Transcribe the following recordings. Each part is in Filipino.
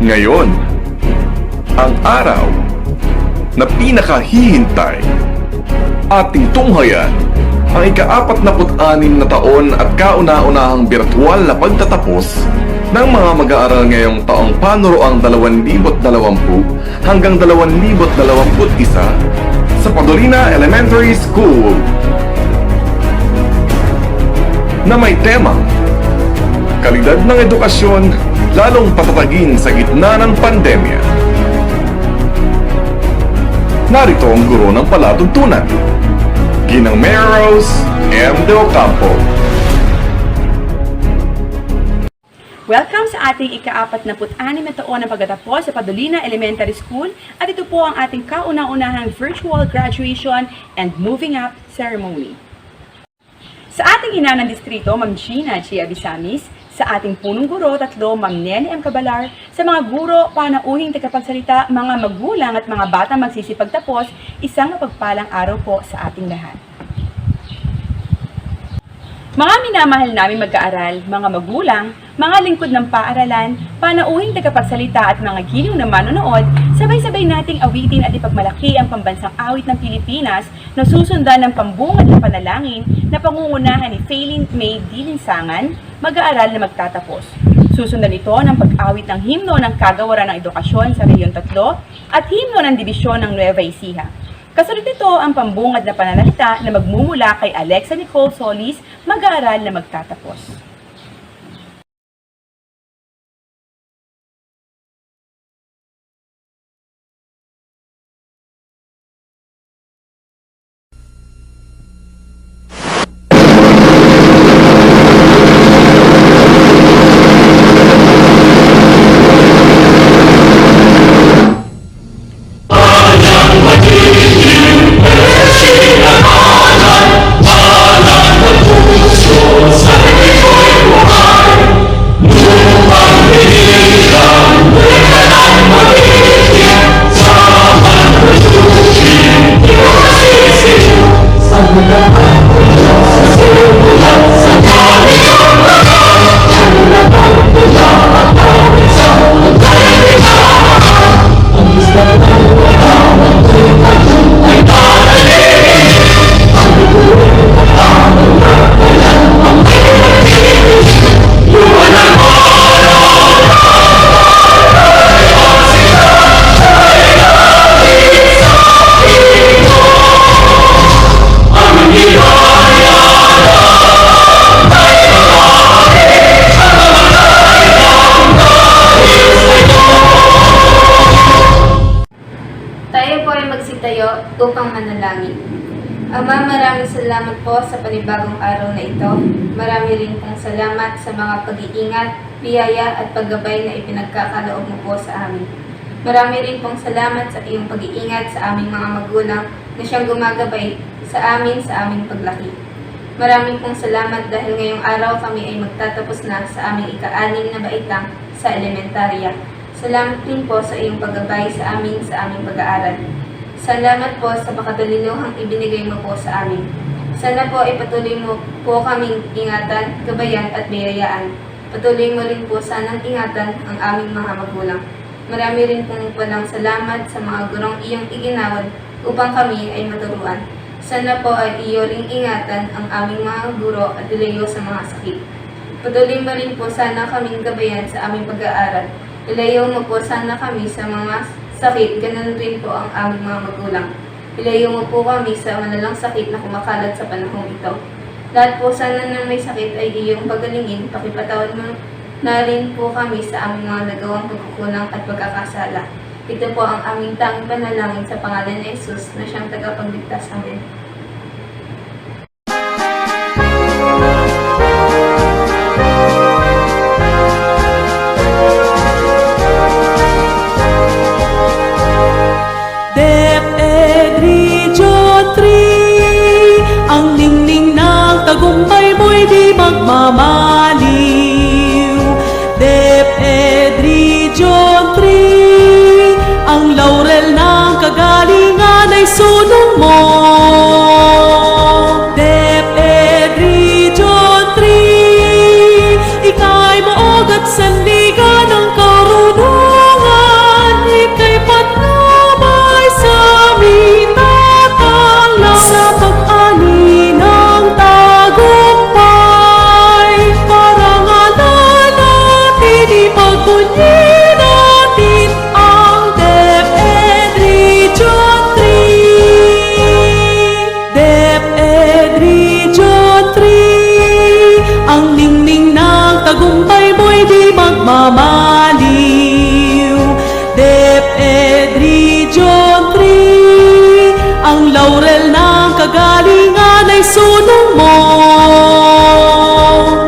Ngayon, ang araw na pinakahihintay, ating tunghayan ang ika-46 na taon at kauna-unahang birtual na pagtatapos ng mga mag-aaral ngayong taong panuroang 2020 hanggang 2021 sa Padolina Elementary School na may temang kalidad ng edukasyon lalong patatagin sa gitna ng pandemya. Narito ang guro ng palatuntunan, Ginang Mayor Rose M. De Ocampo. Welcome sa ating ika-46 na taon ng pagtatapos sa Padolina Elementary School at ito po ang ating kauna-unahang virtual graduation and moving up ceremony. Sa ating ina ng distrito, Ma'am Gina G. Abisamis, sa ating punong guro, Ma'am Nelly M. Cabalar, sa mga guro, panauhing tagapagsalita, mga magulang at mga batang magsisipagtapos, isang mapagpalang araw po sa ating lahat. Mga minamahal namin mag-aaral, mga magulang, mga lingkod ng paaralan, panauhing tagapagsalita at mga giliw na manonood, sabay-sabay nating awitin at ipagmalaki ang pambansang awit ng Pilipinas na susundan ng pambungad na panalangin na pangungunahan ni Faylin May Dilinsangan, mag-aaral na magtatapos. Susundan ito ng pag-awit ng himno ng Kagawaran ng Edukasyon sa Rehiyon 3 at himno ng Dibisyon ng Nueva Ecija. Kasunod nito ang pambungad na pananalita na magmumula kay Alexa Nicole Solis, mag-aaral na magtatapos. Upang manalangin. Ama, maraming salamat po sa panibagong araw na ito. Marami rin pong salamat sa mga pag-iingat, biyaya at paggabay na ipinagkakaloob mo po sa amin. Marami rin pong salamat sa iyong pag-iingat sa aming mga magulang na siyang gumagabay sa aming paglaki. Maraming pong salamat dahil ngayong araw kami ay magtatapos na sa aming ika-6 na baitang sa elementarya. Salamat rin po sa iyong paggabay sa aming pag-aaral. Salamat po sa makatalinuhang ibinigay mo po sa amin. Sana po ay patuloy mo po kaming ingatan, gabayan at biyayaan. Patuloy mo rin po sanang ingatan ang aming mga magulang. Marami rin pong walang salamat sa mga gurong iyong iginawad upang kami ay maturuan. Sana po ay iyo ring ingatan ang aming mga guro at ilayo sa mga sakit. Patuloy mo rin po sana kaming gabayan sa aming pag-aaral. Ilayo mo po sana kami sa mga sakit, ganun rin po ang aming mga magulang. Ilayo mo po kami sa malalang sakit na kumakalat sa panahong ito. Lahat po sana ng may sakit ay iyong pagalingin, pakipatawad mo na rin po kami sa aming mga nagawang pagkukulang at pagkakasala. Ito po ang aming tanging panalangin sa pangalan ni Jesus na siyang tagapagligtas amin. Tagumpay mo'y di magmamaliw. DepEd Region 3, ang laurel ng kagalingan ay sulong mo. mo'y di magmamaliw. DepEd Region 3, ang laurel ng kagalingan ay sunong mo.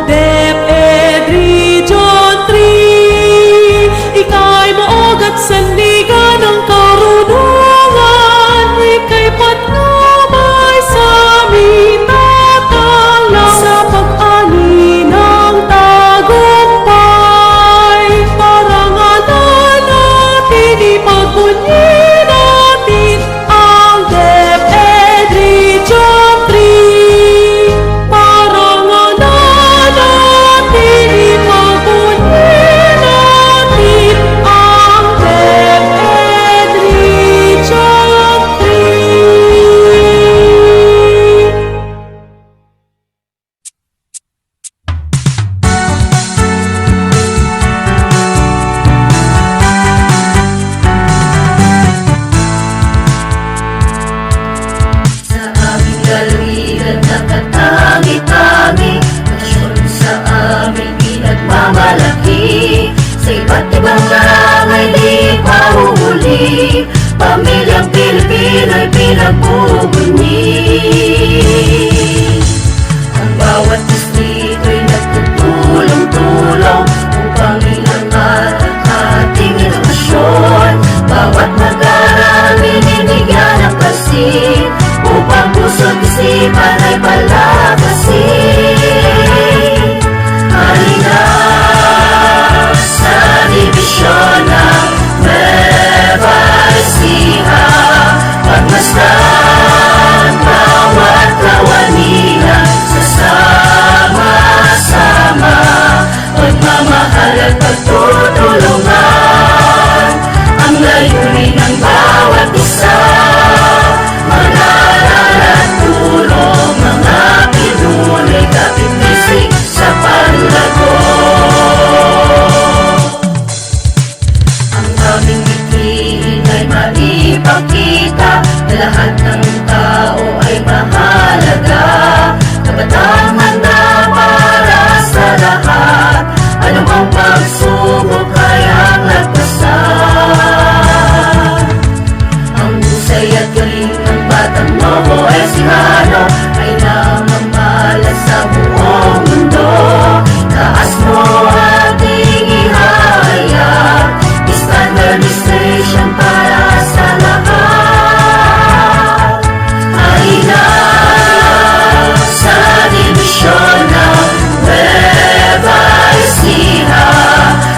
DepEd Region 3, ika'y maog at sandigan ng karunungan. Ika'y patnubay sa aming tatanglaw sa pag-ani ng tagumpay. Parangalan natin, ipagpunyi natin ang DepEd Region 3. Parangalan natin, ipagpunyi natin ang DepEd Region 3. Sa aming lalawigan nakatangi-tangi, nasyon sa aming pinagmamalaki. Sa iba't ibang langay di pahuhuli, pamilyang Pilipino'y pinagbubunyi. Ang bawat distrito'y nagtutulong-tulong upang iangat ang ating edukasyon. Bawat mag-aaral binibigyan ng pansin upang puso't isipan ay palakasin. Halina sa dibisyon ng Nueva Ecija, pagmasdan bawat kawanilan sa sama-sama, pagmamahal at pagtutulungan. Ang layunin ng bawat isa, mag-aral at tulong, mga Pinoy kapit-bisig sa panlago. Ang aming bitihin ay maipakita na lahat ng tao ay mahalaga. Kabatang handa para sa lahat, anumang pagsubok kayang lagpasan. Ang husay at galing ng batang Novo Ecijano ay namamalas sa buong mundo. Taas mo ating ihahayag, standardization para sa lahat. Halina sa dibisyon ng Nueva Ecija,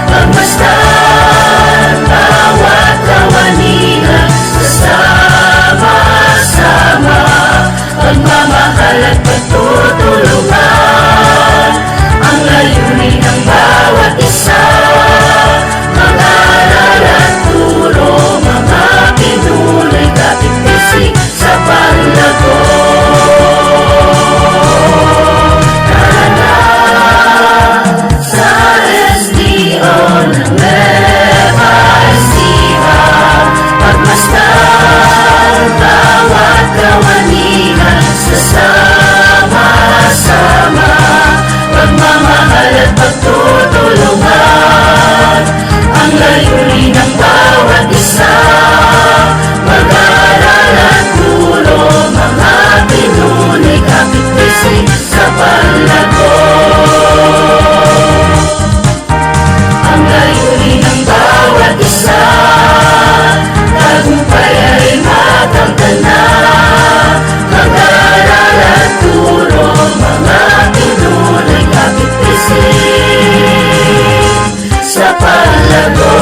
pagmasdan bawat kawanilan sa sama-sama, pagmamahal at pagtutulungan. Ang layunin ng bawat isa, mag-aral at tulong, mga Pinoy kapit-bisig sa panlago. Tara na sa SDO ng Nueva Ecija, pagmasdan bawat kawanilan sa sama-sama, pagmamahal at pagtutulungan. Ang layunin ng bawat isa, mag-aral at tulong, mga Pinoy kapit-bisig sa panlago. Ang layunin ng bawat isa, tagumpay ay makamtan na. Mag-aral at tulong, mga Pinoy kapit-bisig sa panlago.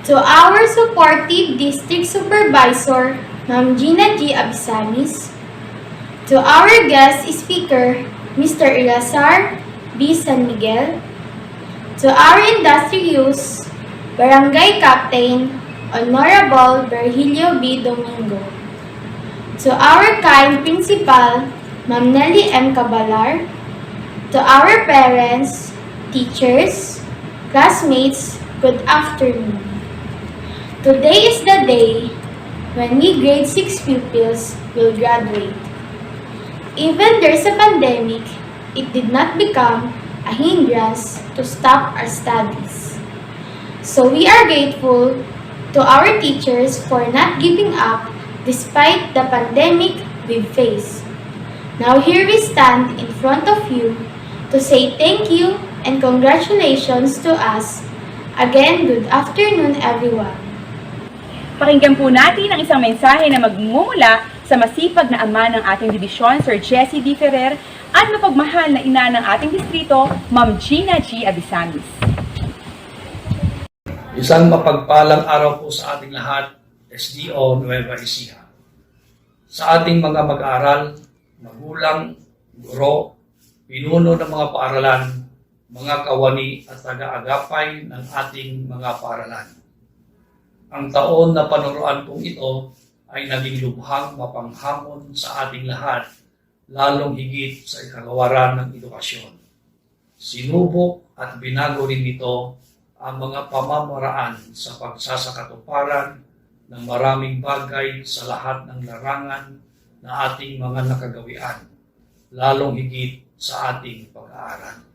To our supportive district supervisor, Ma'am Gina G. Abisanis. To our guest speaker, Mr. Ilazar B. San Miguel. To our industry youth, Barangay Captain, Honorable Virgilio B. Domingo. To our kind principal, Ma'am Nelly M. Cabalar. To our parents, teachers, classmates, good afternoon. Today is the day when we grade 6 pupils will graduate. Even there's a pandemic, it did not become a hindrance to stop our studies. So we are grateful to our teachers for not giving up despite the pandemic we faced. Now here we stand in front of you to say thank you and congratulations to us. Again, good afternoon everyone. Pakinggan po natin ang isang mensahe na magmumula sa masipag na ama ng ating dibisyon, Sir Jesse D. Ferrer, at mapagmahal na ina ng ating distrito, Ma'am Gina G. Abisamis. Isang mapagpalang araw po sa ating lahat, SDO Nueva Ecija. Sa ating mga mag-aaral, magulang, guro, pinuno ng mga paaralan, mga kawani at taga-agapay ng ating mga paaralan. Ang taon na panuruan pong ito ay naging lubhang mapanghamon sa ating lahat, lalong higit sa ikagawaran ng edukasyon. Sinubok at binago rin nito ang mga pamamaraan sa pagsasakatuparan ng maraming bagay sa lahat ng larangan na ating mga nakagawian, lalong higit sa ating pag-aaral.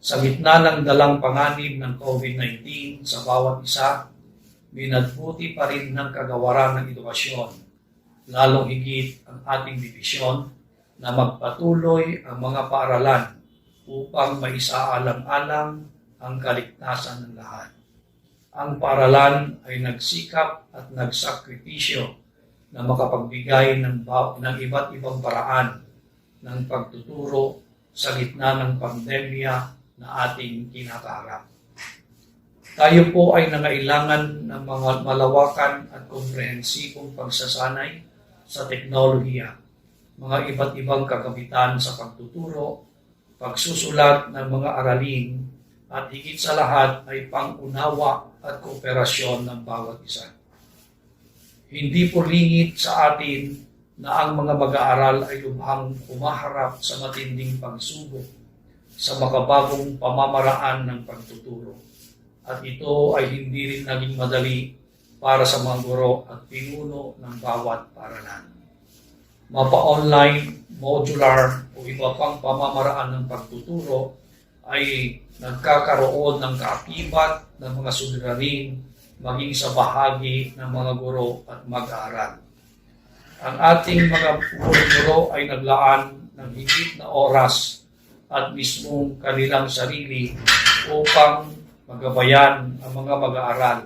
Sa gitna ng dalang panganib ng COVID-19 sa bawat isa, minadbuti pa rin ng kagawaran ng edukasyon, lalong higit ang ating dibisyon na magpatuloy ang mga paaralan upang maisaalang-alang ang kaligtasan ng lahat. Ang paaralan ay nagsikap at nagsakripisyo na makapagbigay ng iba't ibang paraan ng pagtuturo sa gitna ng pandemya na ating kinakaharap. Tayo po ay nangailangan ng mga malawakan at komprehensibong pagsasanay sa teknolohiya, mga iba't ibang kagamitan sa pagtuturo, pagsusulat ng mga aralin, at higit sa lahat ay pangunawa at kooperasyon ng bawat isa. Hindi po lingid sa atin na ang mga mag-aaral ay lubhang humaharap sa matinding pagsubok sa makabagong pamamaraan ng pagtuturo. At ito ay hindi rin naging madali para sa mga guro at pinuno ng bawat paaralan. Mapa-online, modular o iba pang pamamaraan ng pagtuturo ay nagkakaroon ng kaakibat ng mga suliranin maging sa bahagi ng mga guro at mag-aaral. Ang ating mga guro ay naglaan ng higit na oras at mismong kanilang sarili upang magabayan ang mga mag-aaral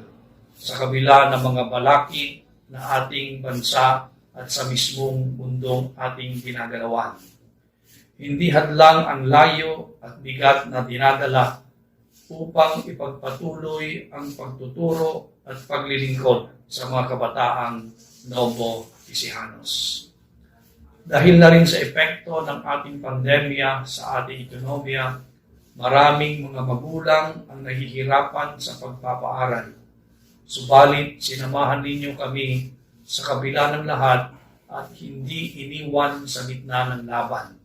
sa kabila ng mga balakid na ating bansa at sa mismong mundong ating ginagalawan. Hindi hadlang ang layo at bigat na dinadala upang ipagpatuloy ang pagtuturo at paglilingkod sa mga kabataang Novo Ecijanos. Dahil na rin sa epekto ng ating pandemya sa ating ekonomiya, maraming mga magulang ang nahihirapan sa pagpapaaral. Subalit, sinamahan ninyo kami sa kabila ng lahat at hindi iniwan sa gitna ng laban.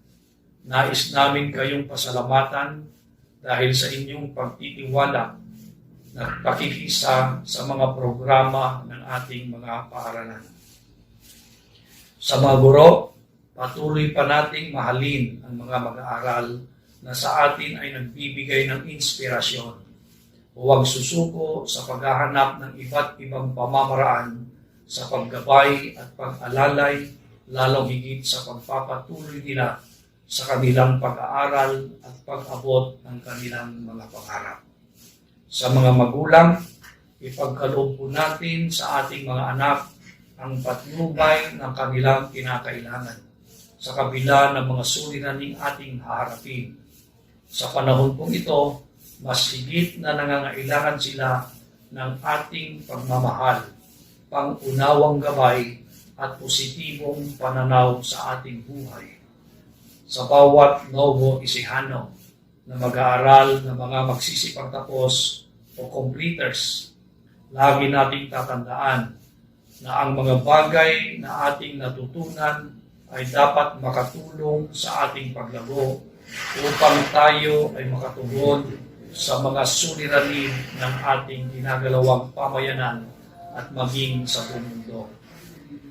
Nais namin kayong pasalamatan dahil sa inyong pagtitiwala na pakikisa sa mga programa ng ating mga paaralan. Sa mga guro, patuloy pa nating mahalin ang mga mag-aaral na sa atin ay nagbibigay ng inspirasyon. Huwag susuko sa paghahanap ng iba't ibang pamamaraan sa paggabay at pag-alalay, lalong higit sa pagpapatuloy nila sa kanilang pag-aaral at pag-abot ng kanilang mga pangarap. Sa mga magulang, ipagkaloob po natin sa ating mga anak ang patnubay ng kanilang kinakailangan sa kabila ng mga suliraning ating haharapin. Sa panahon pong ito, mas higit na nangangailangan sila ng ating pagmamahal, pangunawang gabay at positibong pananaw sa ating buhay. Sa bawat Novo Ecijano na mag-aaral na mga magsisipagtapos o completers, lagi nating tatandaan na ang mga bagay na ating natutunan ay dapat makatulong sa ating paglago upang tayo ay makatugon sa mga suliranin ng ating ginagalawang pamayanan at maging sa buong mundo.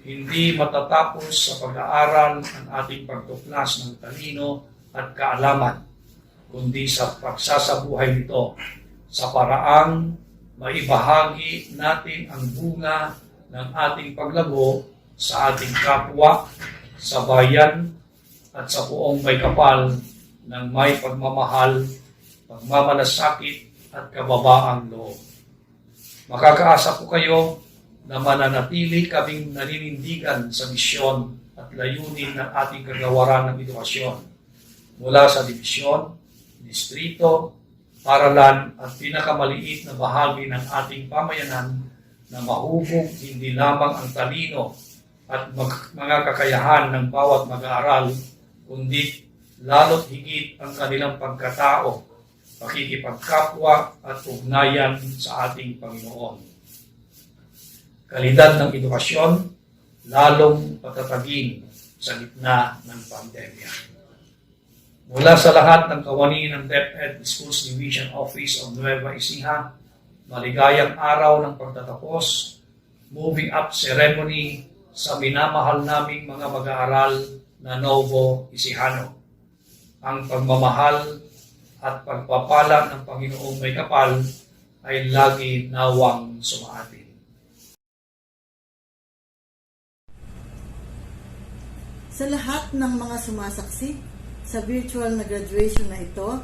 Hindi matatapos sa pag-aaral ang ating pagtuklas ng talino at kaalaman, kundi sa pagsasabuhay nito sa paraang maibahagi natin ang bunga ng ating paglago sa ating kapwa, sa bayan, at sa buong may kapal ng may pagmamahal, pagmamalasakit at kababaang loob. Makakaasa po kayo na mananatili kaming naninindigan sa misyon at layunin ng ating kagawaran ng edukasyon mula sa dibisyon, distrito, paralan at pinakamaliit na bahagi ng ating pamayanan na mahubog hindi lamang ang talino at mga kakayahan ng bawat mag-aaral, kundi lalo't higit ang kanilang pagkatao, pakikipagkapwa at ugnayan sa ating Panginoon. Kalidad ng edukasyon, lalong patatagin sa gitna ng pandemya. Mula sa lahat ng kawani ng DepEd Schools Division Office of Nueva Ecija, maligayang araw ng pagtatapos, moving up ceremony sa minamahal naming mga mag-aaral na Novo Ecijano. Ang pagmamahal at pagpapala ng Panginoong may kapal ay lagi nawang sumaatin. Sa lahat ng mga sumasaksi sa virtual na graduation na ito,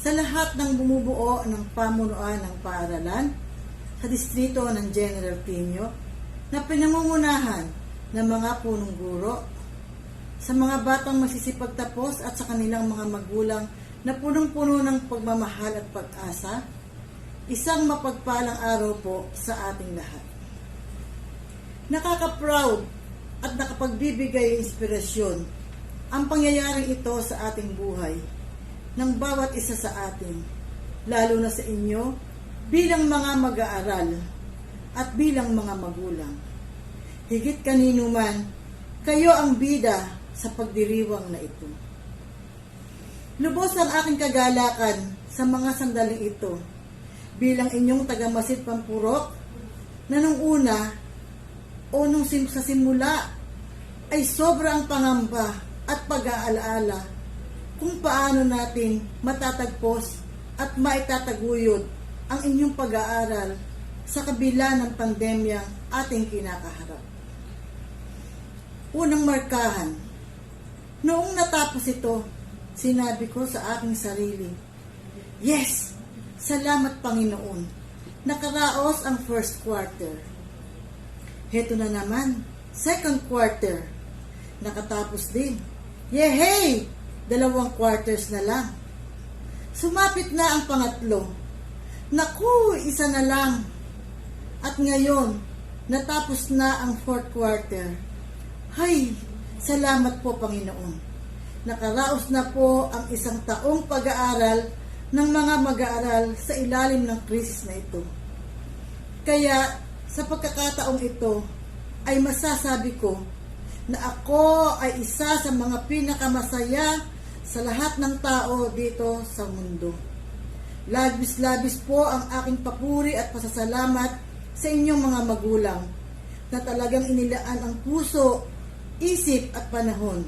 sa lahat ng bumubuo ng pamunuan ng paaralan, sa distrito ng General Pino, na pinangungunahan ng mga punong guro, sa mga batang magsisipagtapos at sa kanilang mga magulang na punong-puno ng pagmamahal at pag-asa, isang mapagpalang araw po sa ating lahat. Nakaka-proud at nakapagbibigay inspirasyon ang pangyayaring ito sa ating buhay ng bawat isa sa atin, lalo na sa inyo bilang mga mag-aaral at bilang mga magulang. Higit kanino man, kayo ang bida sa pagdiriwang na ito. Lubos ang aking kagalakan sa mga sandaling ito bilang inyong tagamasid pampurok na nung una o nung sa simula ay sobrang pangamba at pag-aalaala kung paano natin matatagpos at maitataguyod ang inyong pag-aaral sa kabila ng pandemyang ating kinakaharap. Unang markahan, noong natapos ito, sinabi ko sa aking sarili, yes, salamat Panginoon, nakaraos ang first quarter. Heto na naman, second quarter, nakatapos din. Yehey! 2 quarters na lang. Sumapit na ang pangatlo. Naku, isa na lang. At ngayon, natapos na ang fourth quarter. Hay, salamat po Panginoon. Nakaraos na po ang isang taong pag-aaral ng mga mag-aaral sa ilalim ng krisis na ito. Kaya, sa pagkakataong ito, ay masasabi ko na ako ay isa sa mga pinakamasaya sa lahat ng tao dito sa mundo. Labis-labis po ang aking papuri at pasasalamat sa inyong mga magulang na talagang inilaan ang puso, isip at panahon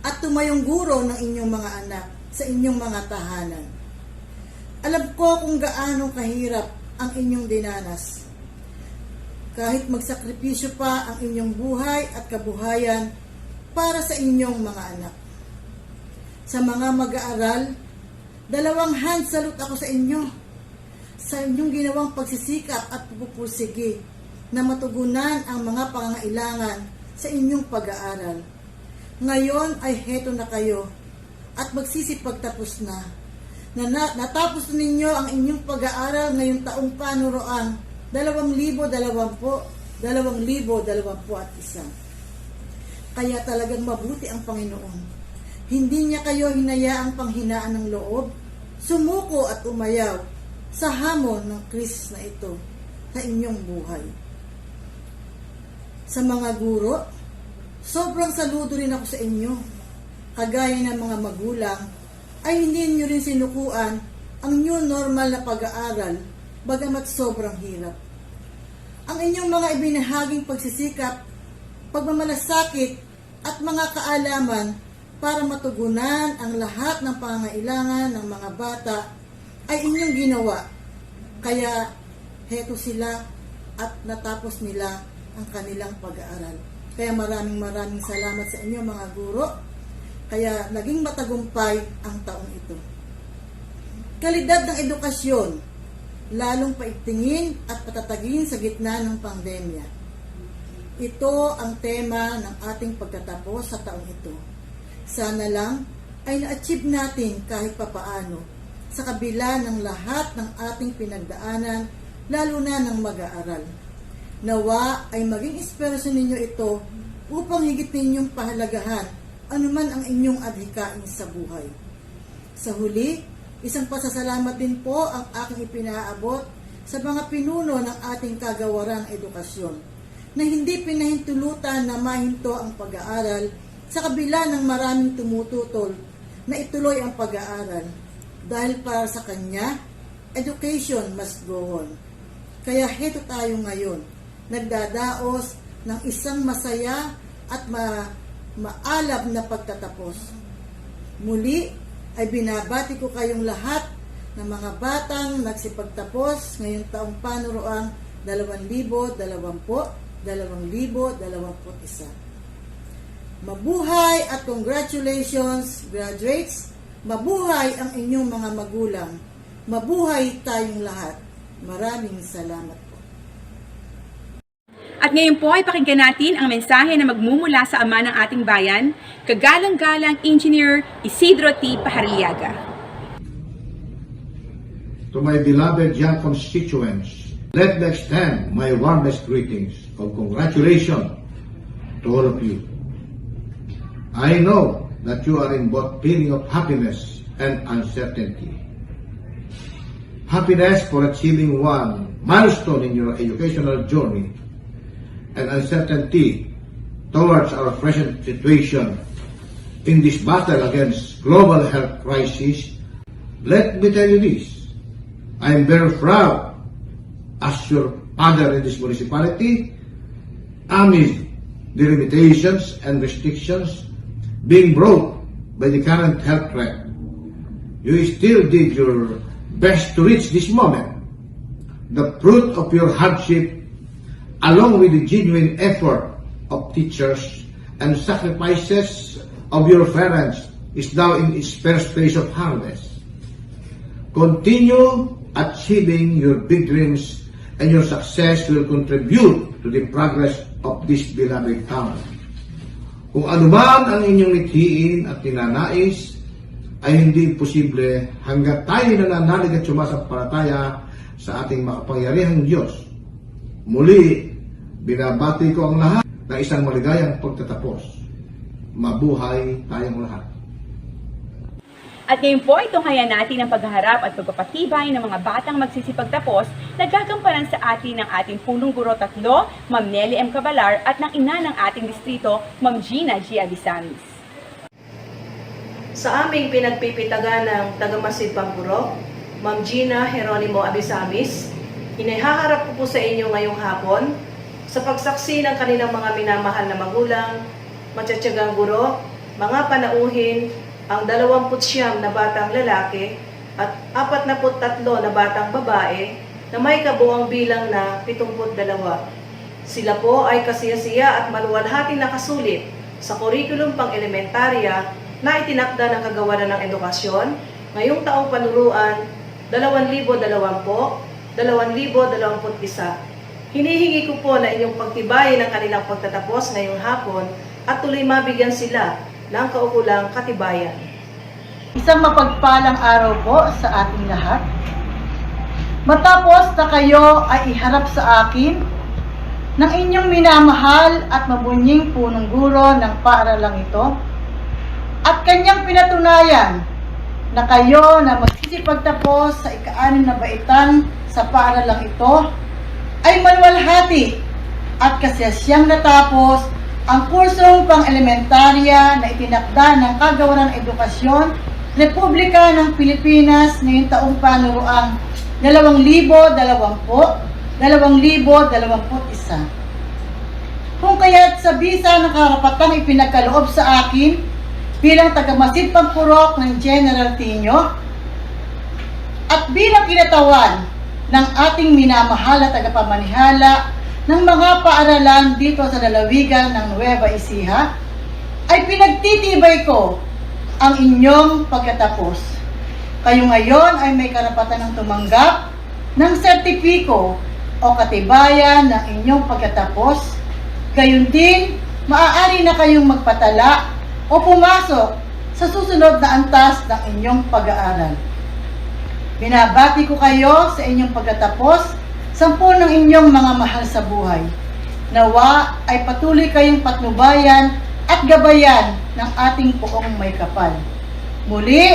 at tumayong guro ng inyong mga anak sa inyong mga tahanan. Alam ko kung gaano kahirap ang inyong dinanas. Kahit magsakripisyo pa ang inyong buhay at kabuhayan para sa inyong mga anak. Sa mga mag-aaral, 2 hand salute ako sa inyo. Sa inyong ginawang pagsisikap at pagpupursige na matugunan ang mga pangangailangan sa inyong pag-aaral. Ngayon ay heto na kayo at magsisipagtapos na. Natapos ninyo ang inyong pag-aaral ngayong taong panuroang 2021. Kaya talagang mabuti ang Panginoon. Hindi niya kayo hinayaang panghinaan ng loob, sumuko at umayaw sa hamon ng krisis na ito sa inyong buhay. Sa mga guro, sobrang saludo rin ako sa inyo. Kagaya ng mga magulang, ay hindi niyo rin sinukuan ang new normal na pag-aaral bagamat sobrang hirap. Ang inyong mga ibinahaging pagsisikap pagmamalasakit at mga kaalaman para matugunan ang lahat ng pangangailangan ng mga bata ay inyong ginawa. Kaya heto sila at natapos nila ang kanilang pag-aaral. Kaya maraming salamat sa inyo mga guro. Kaya naging matagumpay ang taong ito. Kalidad ng edukasyon, lalong paigtingin at patatagin sa gitna ng pandemya. Ito ang tema ng ating pagtatapos sa taong ito. Sana lang ay na-achieve natin kahit papaano sa kabila ng lahat ng ating pinagdaanan, lalo na ng mag-aaral. Nawa ay maging inspirasyon ninyo ito upang higit ninyong pahalagahan anuman ang inyong adhikain sa buhay. Sa huli, isang pasasalamat din po ang aking ipinaabot sa mga pinuno ng ating kagawarang edukasyon na hindi pinahintulutan na mahinto ang pag-aaral sa kabila ng maraming tumututol na ituloy ang pag-aaral dahil para sa kanya, education must go on. Kaya heto tayo ngayon, nagdadaos ng isang masaya at maalab na pagtatapos. Muli ay binabati ko kayong lahat ng mga batang nagsipagtapos ngayong taong panuroang 2020-2021. Mabuhay at congratulations, graduates! Mabuhay ang inyong mga magulang! Mabuhay tayong lahat! Maraming salamat po. At ngayon po ay pakinggan natin ang mensahe na magmumula sa ama ng ating bayan, kagalang-galang Engineer Isidro T. Paharliaga. To my beloved young constituents, let me extend my warmest greetings of congratulations to all of you. I know that you are in both feeling of happiness and uncertainty. Happiness for achieving one milestone in your educational journey, and uncertainty towards our present situation in this battle against global health crisis. Let me tell you this, I am very proud as your father in this municipality, amid the limitations and restrictions being brought by the current health threat. You still did your best to reach this moment. The fruit of your hardship, along with the genuine effort of teachers and sacrifices of your parents, is now in its first phase of harvest. Continue achieving your big dreams, and your success will contribute to the progress of this beloved town. Kung anuman ang inyong lithiin at tinanais, ay hindi posible hanggat tayo nananalig at sumasampalataya sa ating makapangyarihang Diyos. Muli, binabati ko ang lahat ng isang maligayang pagtatapos. Mabuhay tayong lahat. At ngayon po, tunghayan natin ang paghaharap at pagpapatibay ng mga batang magsisipagtapos na gagampanan sa atin ng ating punong guro 3, Ma'am Nelly M. Cabalar, at ng ina ng ating distrito, Ma'am Gina G. Abisamis. Sa aming pinagpipitagan ng Tagamasid Pampurok, Ma'am Gina Jeronimo Abisamis, inihaharap ko po sa inyo ngayong hapon sa pagsaksi ng kanilang mga minamahal na magulang, matiyatyagang guro, mga panauhin, ang 29 na batang lalaki at 43 na batang babae na may kabuang bilang na 72. Sila po ay kasiyasiya at maluwalhating nakasulit sa kurikulum pang-elementarya na itinakda ng Kagawaran ng Edukasyon ngayong taong panuruan 2020-2021. Hinihingi ko po na inyong pagtibayin ang kanilang pagtatapos ngayong hapon at tuloy mabigyan sila ng kaukulang katibayan. Isang mapagpalang araw po sa ating lahat. Matapos na kayo ay iharap sa akin ng inyong minamahal at mabunying punong guro ng paaralang ito at kanyang pinatunayan na kayo na magsisipagtapos sa ika-6 na baitan sa paaralang ito ay maluwalhati at kasiyasiyang natapos ang kursong pang-elementarya na itinakda ng Kagawaran ng Edukasyon, Republika ng Pilipinas ngayong taong panuruang 2020-2021. kung kaya't sa bisa ng karapatang ipinagkaloob sa akin bilang tagamasid pampurok ng General Tino at bilang kinatawan ng ating minamahal na tagapamanihala ng mga paaralan dito sa lalawigan ng Nueva Ecija, ay pinagtitibay ko ang inyong pagkatapos. Kayo ngayon ay may karapatan ng tumanggap ng sertipiko o katibayan ng inyong pagkatapos. Gayon din, maaari na kayong magpatala o pumasok sa susunod na antas ng inyong pag-aaral. Binabati ko kayo sa inyong pagkatapos, 10 ng inyong mga mahal sa buhay. Nawa ay patuloy kayong patnubayan at gabayan ng ating poong may kapal. Muli,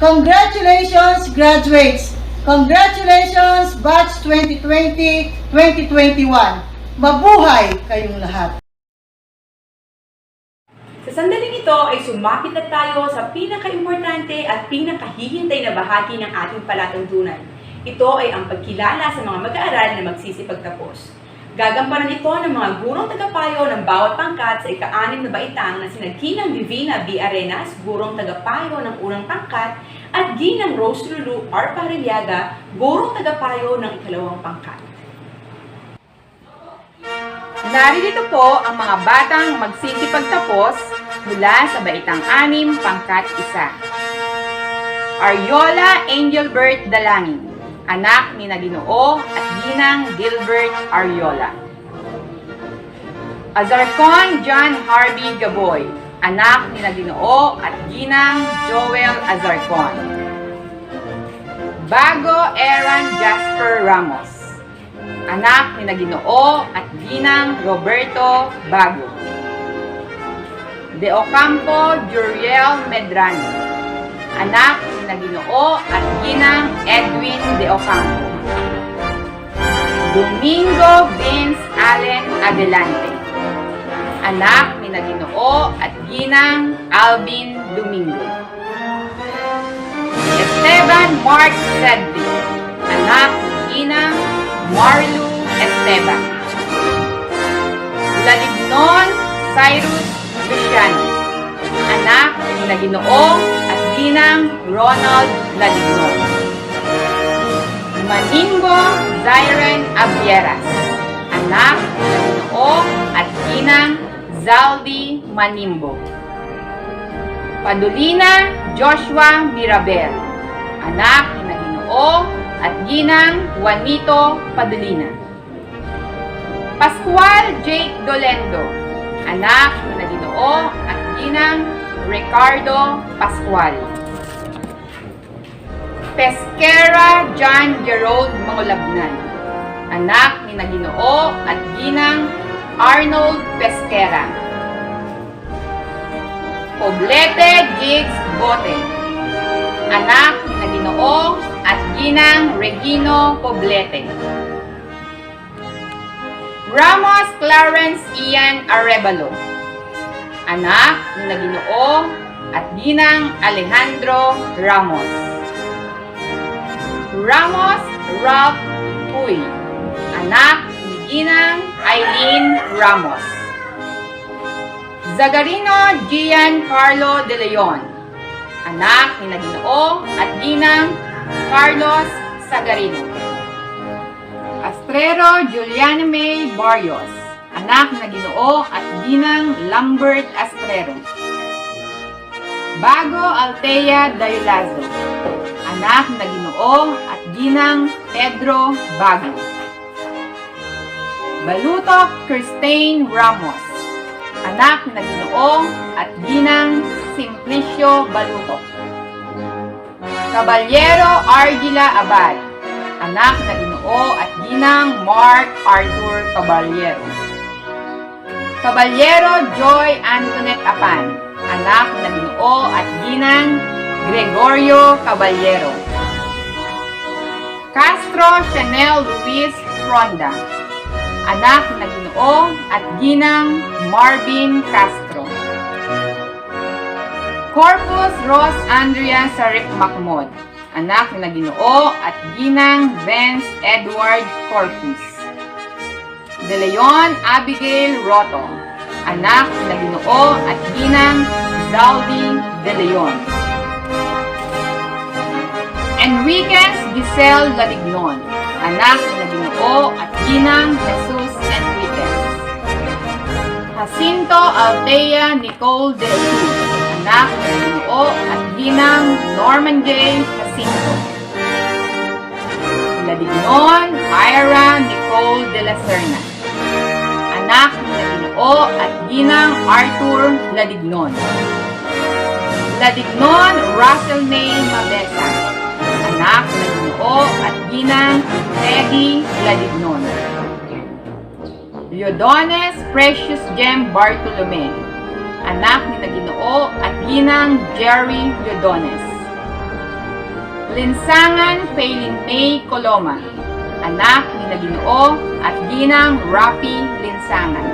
congratulations graduates! Congratulations batch 2020-2021! Mabuhay kayong lahat! Sa sandaling ito ay sumapit na tayo sa pinaka-importante at pinakahihintay na bahagi ng ating palatuntunan. Ito ay ang pagkilala sa mga mag-aaral na magsisipagtapos. Gagampanan ito ng mga gurong tagapayo ng bawat pangkat sa ika-6 na baitang na sina Ginang Divina B. Arenas, gurong tagapayo ng unang pangkat, at Ginang Rose Lulu R. Pariliaga, gurong tagapayo ng ikalawang pangkat. Narito po ang mga batang magsisipagtapos mula sa baitang 6, pangkat 1. Ariola Angelbert Dalangin, anak ni Ginoo at Ginang Gilbert Ariola. Azarcon John Harvey Gaboy, anak ni Ginoo at Ginang Joel Azarcon. Bago Aaron Jasper Ramos, anak ni Ginoo at Ginang Roberto Bago. De Ocampo Juriel Medrano, anak ni Ginoo at Ginang Edwin De Ocampo. Domingo Vince Allen Adelante, anak ni Ginoo at Ginang Alvin Domingo. Esteban Mark Cedric, anak ni Ginang Marlu Esteban. Lalignon Cyrus Luciano, anak ni Ginoo at Ginang Ronald Lalignon. Maningo Zyren Abieras, anak ni Ginoo at Ginang Zaldi Manimbo. Padulina Joshua Mirabel, anak ni Ginoo at Ginang Juanito Padulina. Pascual Jake Dolendo, anak ni Ginoo at Ginang Ricardo Pascual. Pesquera John Gerald Mangulabnan, anak ni Ginoo at Ginang Arnold Pesquera. Poblete Jigs Bote, anak ni Ginoo at Ginang Regino Poblete. Ramos Clarence Ian Arevalo, anak ni Ginoo at Ginang Alejandro Ramos. Ramos Ralph Puy, anak ni Ginang Eileen Ramos. Zagarino Gian Carlo De Leon, anak ni Ginoo at Ginang Carlos Zagarino. Astrero Juliana May Barrios, anak ni Ginoo at Ginang Lambert Astrero. Bago Altea Dayulazo, anak ni Ginoo at Ginang Pedro Bago. Balutok Christine Ramos, anak ni Ginoo at Ginang Simplicio Balutok. Caballero Argila Abad, anak ni Ginoo at Ginang Mark Arthur Caballero. Caballero Joy Antoinette Apan, anak ni Ginoo at Ginang Gregorio Caballero. Castro Chanel Luis Fronda, anak ni Ginoo at Ginang Marvin Castro. Corpus Ros Andrea Sarik Macmod, anak ni Ginoo at Ginang Vance Edward Corpus. De Leon Abigail Roto, anak na Ginoo at Ginang Zaudi De Leon. Enriquez Giselle Ladignon, anak na Ginoo at Ginang Jesus Enriquez. Jacinto Althea Nicole De Cruz, anak na Ginoo at Ginang Norman J. Jacinto. Ladignon Ira Nicole De La Serna, anak na Ginoo at Ginang Arthur Ladignon. Ladignon Russell May Mabesa, anak na Ginoo at Ginang Peggy Ladignon. Leodones Precious Gem Bartolome, anak ni Ginoo at Ginang Jerry Leodones. Linsangan Paylin May Coloma, anak ni Ginoo at Ginang Rapi Linsangan.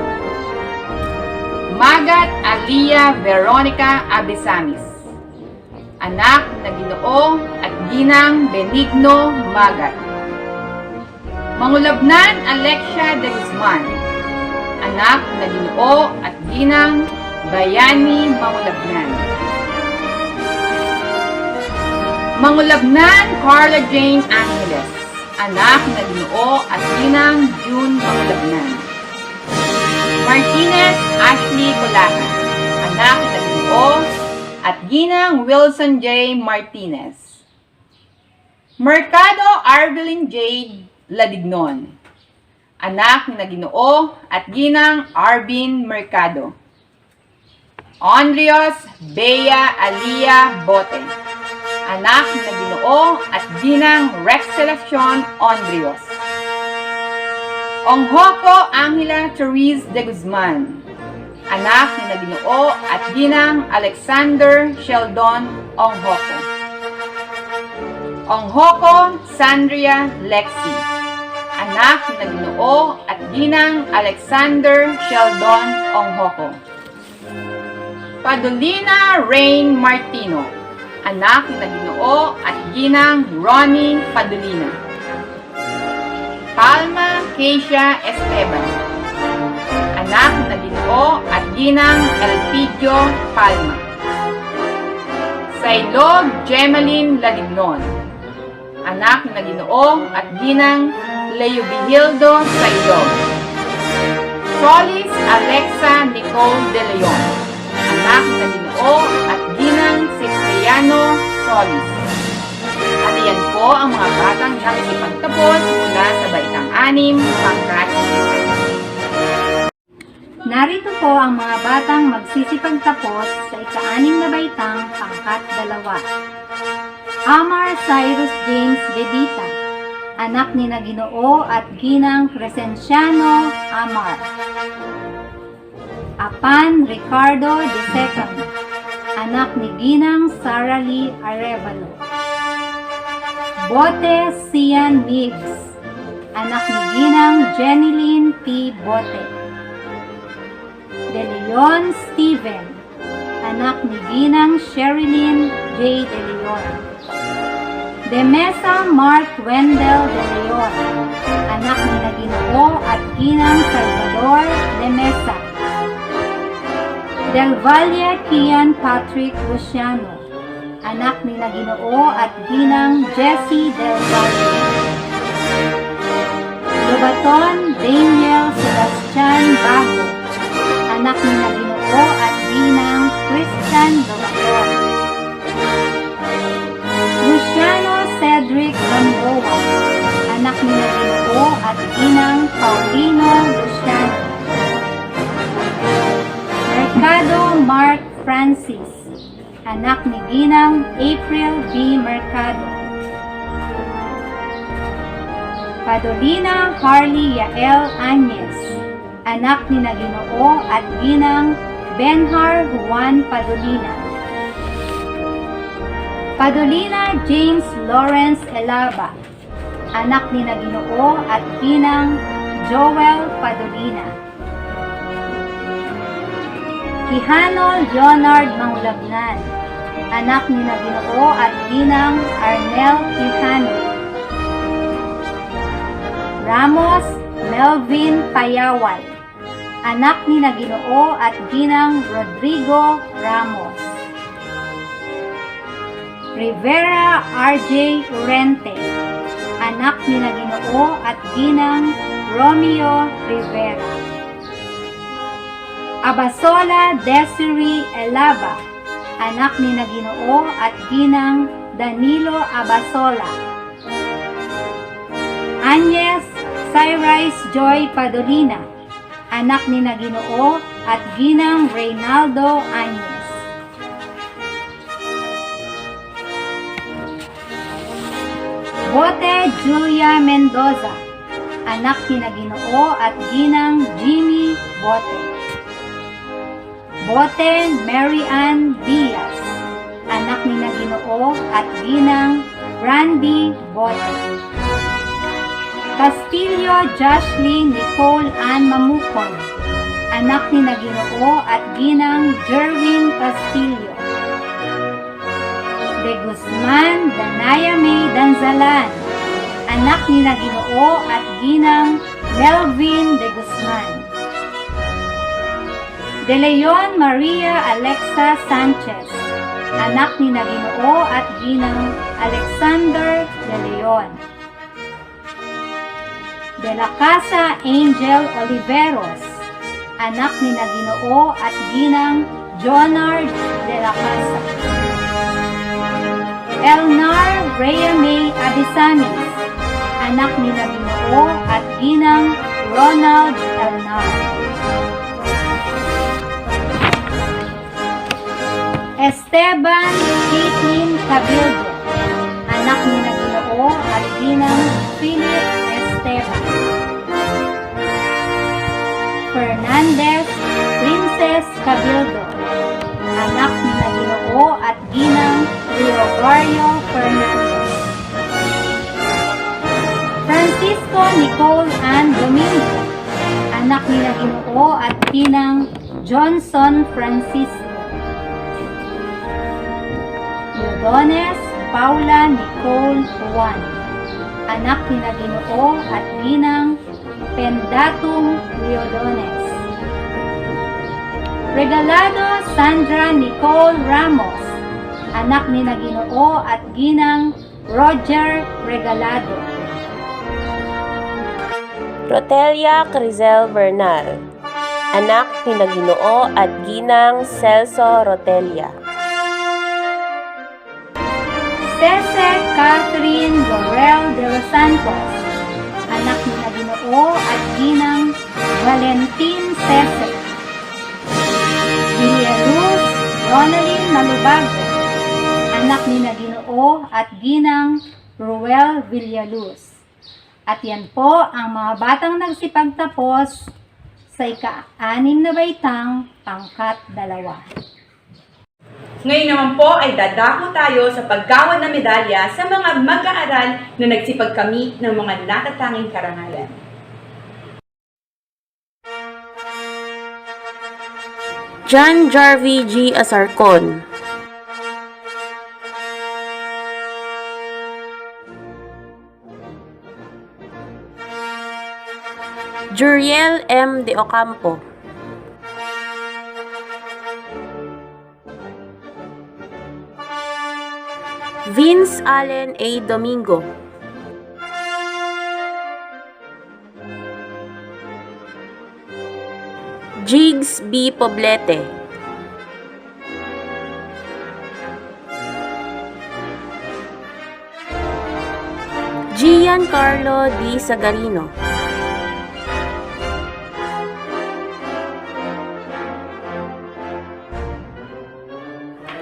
Magat Alia Veronica Abesamis, anak na Ginoo at Ginang Benigno Magat. Mangulabnan Alexia de Guzman, anak na Ginoo at Ginang Bayani Mangulabnan. Mangulabnan Carla Jane Angeles, anak na Ginoo at Ginang June Mangulabnan. Martinez Ashley Colahan, anak na Ginoo at Ginang Wilson J. Martinez. Mercado Arvelin J. Ladignon, anak na Ginoo at Ginang Arvin Mercado. Andrios Bea Alia Bote, anak na Ginoo at Ginang Rexelacion Andrios. Onghoko Angela Therese de Guzman, anak na Ginoo at Ginang Alexander Sheldon Onghoko. Onghoko Sandria Lexi, anak na Ginoo at Ginang Alexander Sheldon Onghoko. Padolina Rain Martino, anak na Ginoo at Ginang Ronnie Padolina. Palma Keisha Esteban, anak na Ginoo at Ginang Elpidio Palma. Sailog Gemaline Ladignon, anak na Ginoo at Ginang Leobihildo Sailog. Solis Alexa Nicole De Leon, anak na Ginoo at Ginang Cipriano Solis. At iyan po ang mga batang nakikipagtapos mula sa Baitang 6, pangkat 1. Narito po ang mga batang magsisipagtapos sa ika-6 na baitang pangkat 2. Amar Cyrus James Bebita, anak ni Ginoo at Ginang Crescenciano Amar. Apan Ricardo II, anak ni Ginang Sara Lee Arevalo. Bote Sian Miggs, anak ni Ginang Jeneline P. Bote. De Leon Steven, anak ni Ginang Sherilyn J. De Leon. De Mesa Mark Wendell De Leon, anak ni Ginoo at Ginang Salvador De Mesa. Del Valle Kian Patrick Luciano, anak ni Ginoo at Ginang Jessie Del Valle. Lobaton Daniel Sebastian Bago, anak ni Ginoo at Ginang Christian Lobaton. Luciano Cedric Gamboa, anak ni Ginoo at Ginang Paulino Luciano. Mercado Mark Francis, anak ni Ginang April B. Mercado. Padolina Harley Yael Agnes, anak ni Ginoo at Ginang Benhar Juan Padolina. Padolina James Lawrence Elaba, anak ni Ginoo at Ginang Joel Padolina. Quijano Leonard Mangulabnan, anak ni Ginoo at Ginang Arnel Quijano. Ramos Melvin Payaway, anak ni na Ginoo at Ginang Rodrigo Ramos. Rivera R.J. Urente, anak ni na Ginoo at Ginang Romeo Rivera. Abasola Desiree Elaba, anak ni na Ginoo at Ginang Danilo Abasola. Agnes Cyrus Joy Padolina, anak ni na Ginoo at Ginang Reynaldo Agnes. Bote Julia Mendoza, anak ni na Ginoo at Ginang Jimmy Bote. Bote Mary Ann Diaz, anak ni na Ginoo at Ginang Randy Bote. Castillo Joshly Nicole Ann Mamukon, anak ni na Ginoo at Ginang Jerwin Castillo. De Guzman Danaya May Danzalan, anak ni na Ginoo at Ginang Melvin De Guzman. De Leon Maria Alexa Sanchez, anak ni na Ginoo at Ginang Alexander De Leon. De la Casa Angel Oliveros, anak ni na Ginoo at Ginang Jonard De la Casa. Elnar Rhea May Abisamis, anak ni na Ginoo at Ginang Ronald Elnar. Esteban Caitlin Cabildo, anak ni na Ginoo at Ginang Philip Esteban. Fernandez Princess Cabildo, anak ni na Ginoo at Ginang Leogario Fernandez. Francisco Nicole Ann Domingo, anak ni na Ginoo at Ginang Johnson Francisco. Leodones Paula Nicole Juan, anak ni na Ginoo at Ginang Pendatum Leodones. Regalado Sandra Nicole Ramos, anak ni na Ginoo at Ginang Roger Regalado. Rotelia Crizel Bernal, anak ni na Ginoo at Ginang Celso Rotelia. Cese Catherine Laurel de los Santos, anak ni na Ginoo at Ginang Valentin Cese. Villaluz Ronaldin Malubago, anak ni na Ginoo at Ginang Ruel Villaluz. At yan po ang mga batang nagsipagtapos sa ika-6 na baitang pangkat 2. Ngayon naman po ay dadako tayo sa paggawad ng medalya sa mga mag-aaral na nagsipagkamit ng mga natatanging karangalan. John Jarvie G. Asarcon, Juriel M. De Ocampo, Vince Allen A. Domingo, Jigs B. Poblete, Giancarlo D. Sagarino,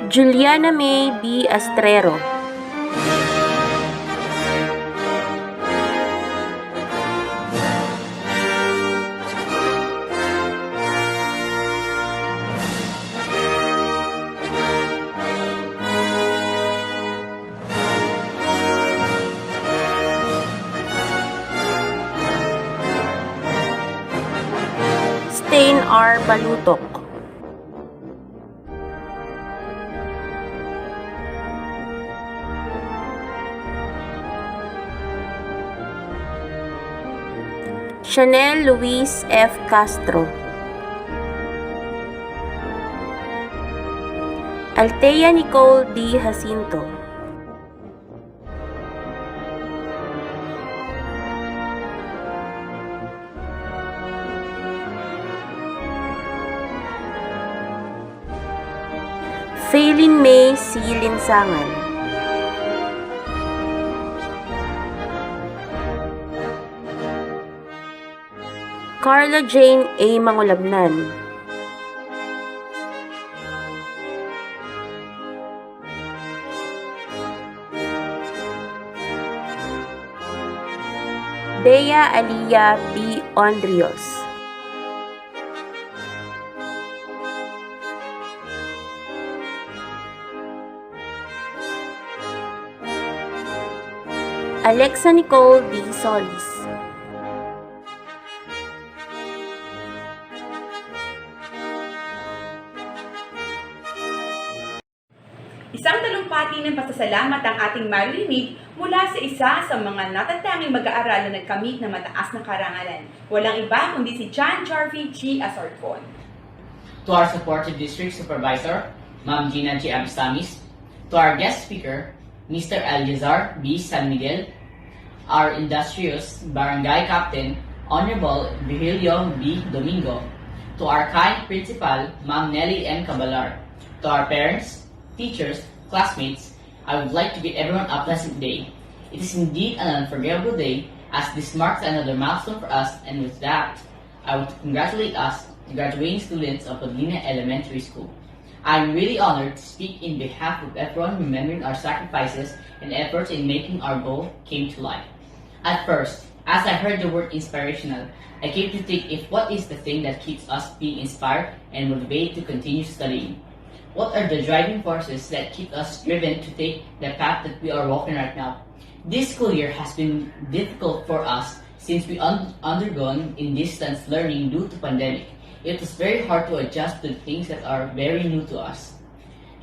Juliana May B. Astrero, Stain R. Balutok, Chanel Luis F. Castro. Althea Nicole D. Jacinto. Faylin May C. Linsangan. Carla Jane A. Mangulabnan. Bea Aliyah B. Ondrios. Alexa Nicole D. Solis. Isang talumpati ng pasasalamat ang ating maririnig mula sa isa sa mga natatanging mag-aaral na nagkamit ng mataas na karangalan. Walang iba kundi si John Jarvie G. Asorcon. To our supported district supervisor, Ma'am Gina G. Abistamis, to our guest speaker, Mr. Eliazar B. San Miguel, our industrious barangay captain, Honorable Virgilio B. Domingo, to our kind principal, Ma'am Nelly M. Cabalar, to our parents, teachers, classmates, I would like to bid everyone a pleasant day. It is indeed an unforgettable day as this marks another milestone for us, and with that, I would congratulate us, the graduating students of Paulina Elementary School. I am really honored to speak in behalf of everyone remembering our sacrifices and efforts in making our goal came to life. At first, as I heard the word inspirational, I came to think if what is the thing that keeps us being inspired and motivated to continue studying? What are the driving forces that keep us driven to take the path that we are walking right now? This school year has been difficult for us since we undergone in distance learning due to pandemic. It was very hard to adjust to things that are very new to us.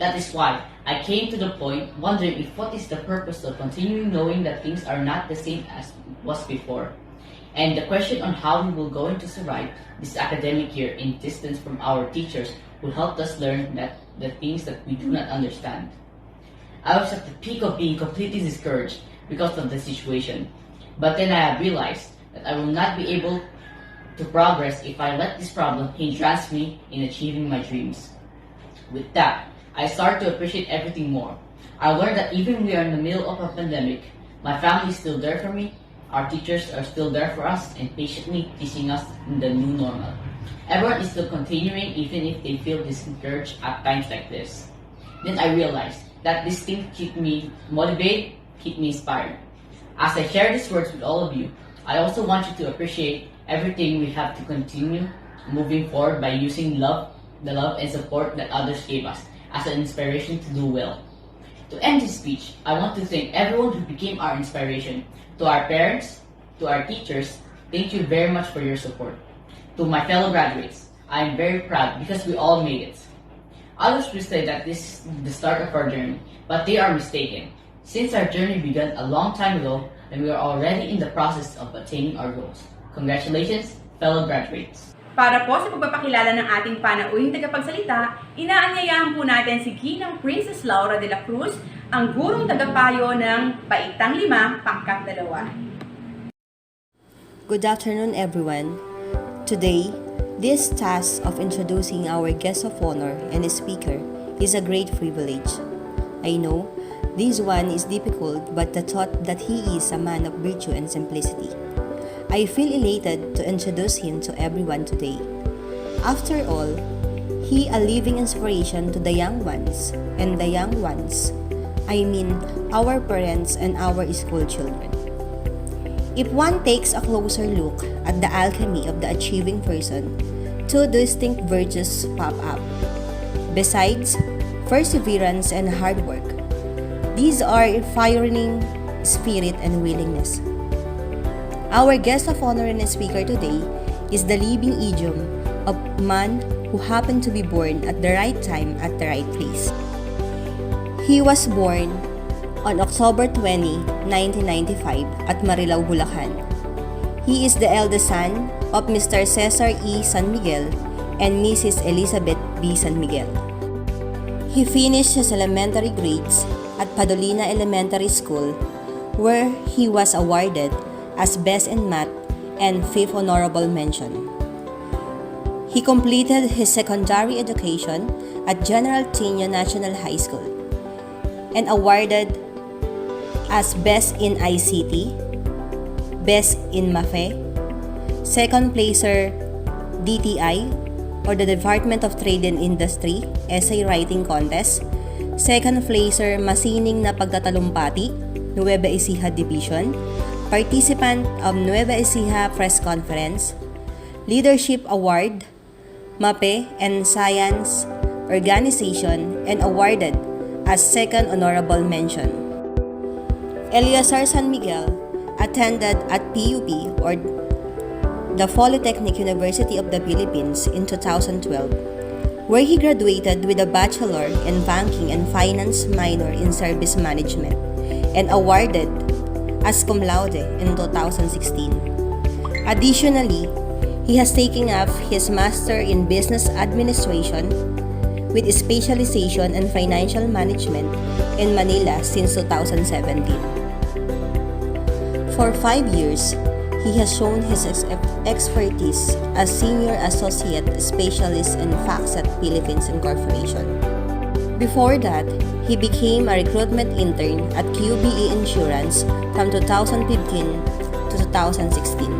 That is why I came to the point wondering if what is the purpose of continuing knowing that things are not the same as it was before. And the question on how we will going to survive this academic year in distance from our teachers will help us learn that the things that we do not understand. I was at the peak of being completely discouraged because of the situation. But then I realized that I will not be able to progress if I let this problem hindrance me in achieving my dreams. With that, I started to appreciate everything more. I learned that even we are in the middle of a pandemic, my family is still there for me, our teachers are still there for us and patiently teaching us in the new normal. Everyone is still continuing even if they feel discouraged at times like this. Then I realized that these things keep me motivated, keep me inspired. As I share these words with all of you, I also want you to appreciate everything we have to continue moving forward by using the love and support that others gave us as an inspiration to do well. To end this speech, I want to thank everyone who became our inspiration. To our parents, to our teachers, thank you very much for your support. To my fellow graduates, I am very proud because we all made it. Others will say that this is the start of our journey, but they are mistaken. Since our journey began a long time ago, and we are already in the process of attaining our goals. Congratulations, fellow graduates. Para po sa pagpapakilala ng ating panauhing tagapagsalita, inaanyayahan po natin si Ginang Princess Laura de la Cruz, ang gurong tagapayo ng Baitang 5, Pangkat 2. Good afternoon, everyone. Today, this task of introducing our guest of honor and speaker is a great privilege. I know this one is difficult, but the thought that he is a man of virtue and simplicity. I feel elated to introduce him to everyone today. After all, he a living inspiration to the young ones, and the young ones, I mean our parents and our school children. If one takes a closer look at the alchemy of the achieving person, two distinct virtues pop up. Besides perseverance and hard work, these are firing spirit and willingness. Our guest of honor and speaker today is the living idiom of man who happened to be born at the right time at the right place. He was born on October 20, 1995 at Marilao, Bulacan. He is the eldest son of Mr. Cesar E. San Miguel and Mrs. Elizabeth B. San Miguel. He finished his elementary grades at Padolina Elementary School, where he was awarded as Best in Math and 5th Honorable Mention. He completed his secondary education at General Tinio National High School and awarded as Best in ICT, Best in MAFE, Second Placer DTI or the Department of Trade and Industry Essay Writing Contest, Second Placer Masining na Pagtatalumpati, Nueva Ecija Division, Participant of Nueva Ecija Press Conference, Leadership Award, MAPE and Science Organization, and awarded as Second Honorable Mention. Eleazar San Miguel attended at PUP or the Polytechnic University of the Philippines in 2012, where he graduated with a Bachelor in Banking and Finance minor in Service Management and awarded as cum laude in 2016. Additionally, he has taken up his Master in Business Administration with specialization in Financial Management in Manila since 2017. For 5 years, he has shown his expertise as Senior Associate Specialist in FactSet Philippines Incorporation. Before that, he became a recruitment intern at QBE Insurance from 2015 to 2016.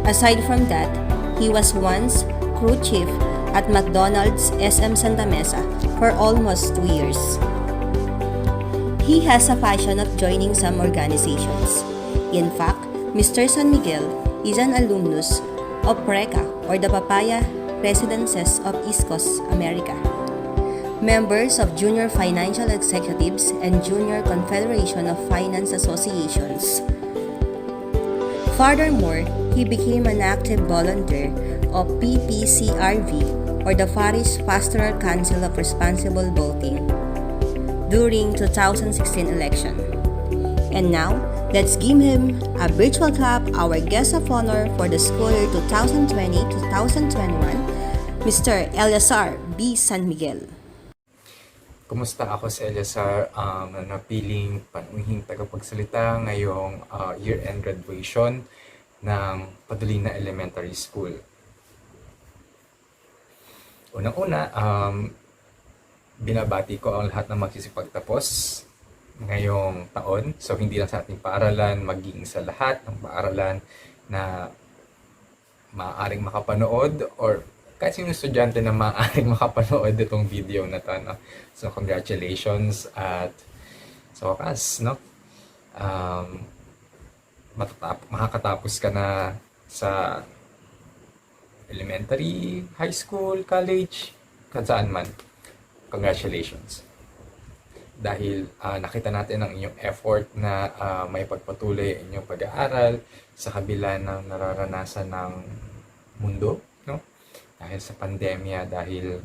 Aside from that, he was once crew chief at McDonald's SM Santa Mesa for almost 2 years. He has a passion of joining some organizations. In fact, Mr. San Miguel is an alumnus of PRECA or the Papaya Residences of East Coast America, members of Junior Financial Executives and Junior Confederation of Finance Associations. Furthermore, he became an active volunteer of PPCRV or the Parish Pastoral Council of Responsible Voting during 2016 election. And now, let's give him a virtual clap, our guest of honor for the school year 2020-2021, Mr. Eleazar B. San Miguel. Kumusta? Ako si Eleazar, napiling panunhing tagapagsalita ngayong year-end graduation ng Padolina Elementary School. Unang-una, binabati ko ang lahat ng magsisipagtapos ngayong taon. So, hindi lang sa ating paaralan, maging sa lahat ng paaralan na maaaring makapanood or kahit sino estudyante na maaaring makapanood itong video na to. No? So, congratulations at sa wakas, no? Makakatapos ka na sa elementary, high school, college, saan man. Congratulations. Dahil nakita natin ang inyong effort na may pagpatuloy ang inyong pag-aaral sa kabila ng nararanasan ng mundo, no? Dahil sa pandemya, dahil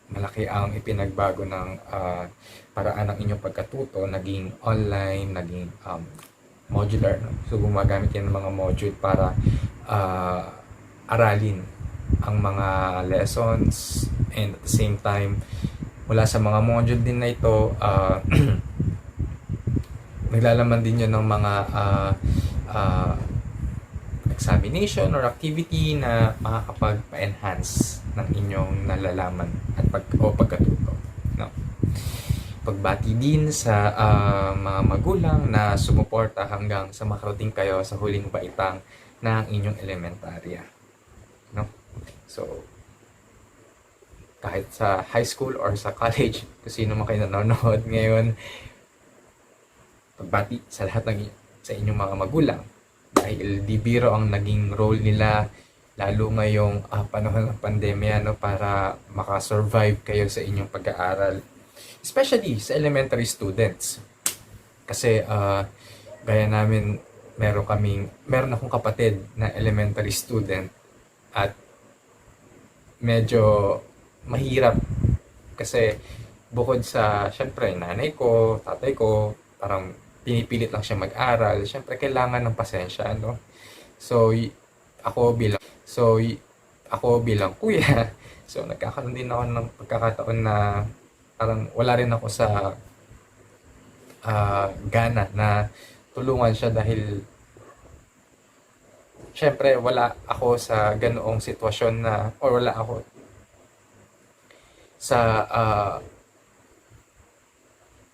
malaki ang ipinagbago ng paraan ng inyong pagkatuto, naging online, naging modular. No? So gumagamit yan ng mga module para aralin ang mga lessons, and at the same time, mula sa mga module din na ito, naglalaman din yun ng mga examination or activity na makakapag-enhance ng inyong nalalaman at pagkatuto. No? Pagbati din sa mga magulang na sumuporta hanggang sa makarating kayo sa huling baitang ng inyong elementarya. No? So, kahit sa high school or sa college, kung sino man kayo nanonood ngayon, pagbati sa lahat sa inyong mga magulang. Dahil di biro ang naging role nila, lalo ngayong panahon ng pandemya, no, para makasurvive kayo sa inyong pag-aaral. Especially sa elementary students. Kasi gaya namin, meron akong kapatid na elementary student at medyo mahirap kasi bukod sa syempre nanay ko, tatay ko, parang pinipilit lang siya mag-aral, syempre kailangan ng pasensya, no? So, ako bilang kuya, so nagkakaroon din ako ng pagkakataon na parang wala rin ako sa gana na tulungan siya dahil syempre wala ako sa ganoong sitwasyon na, or wala ako sa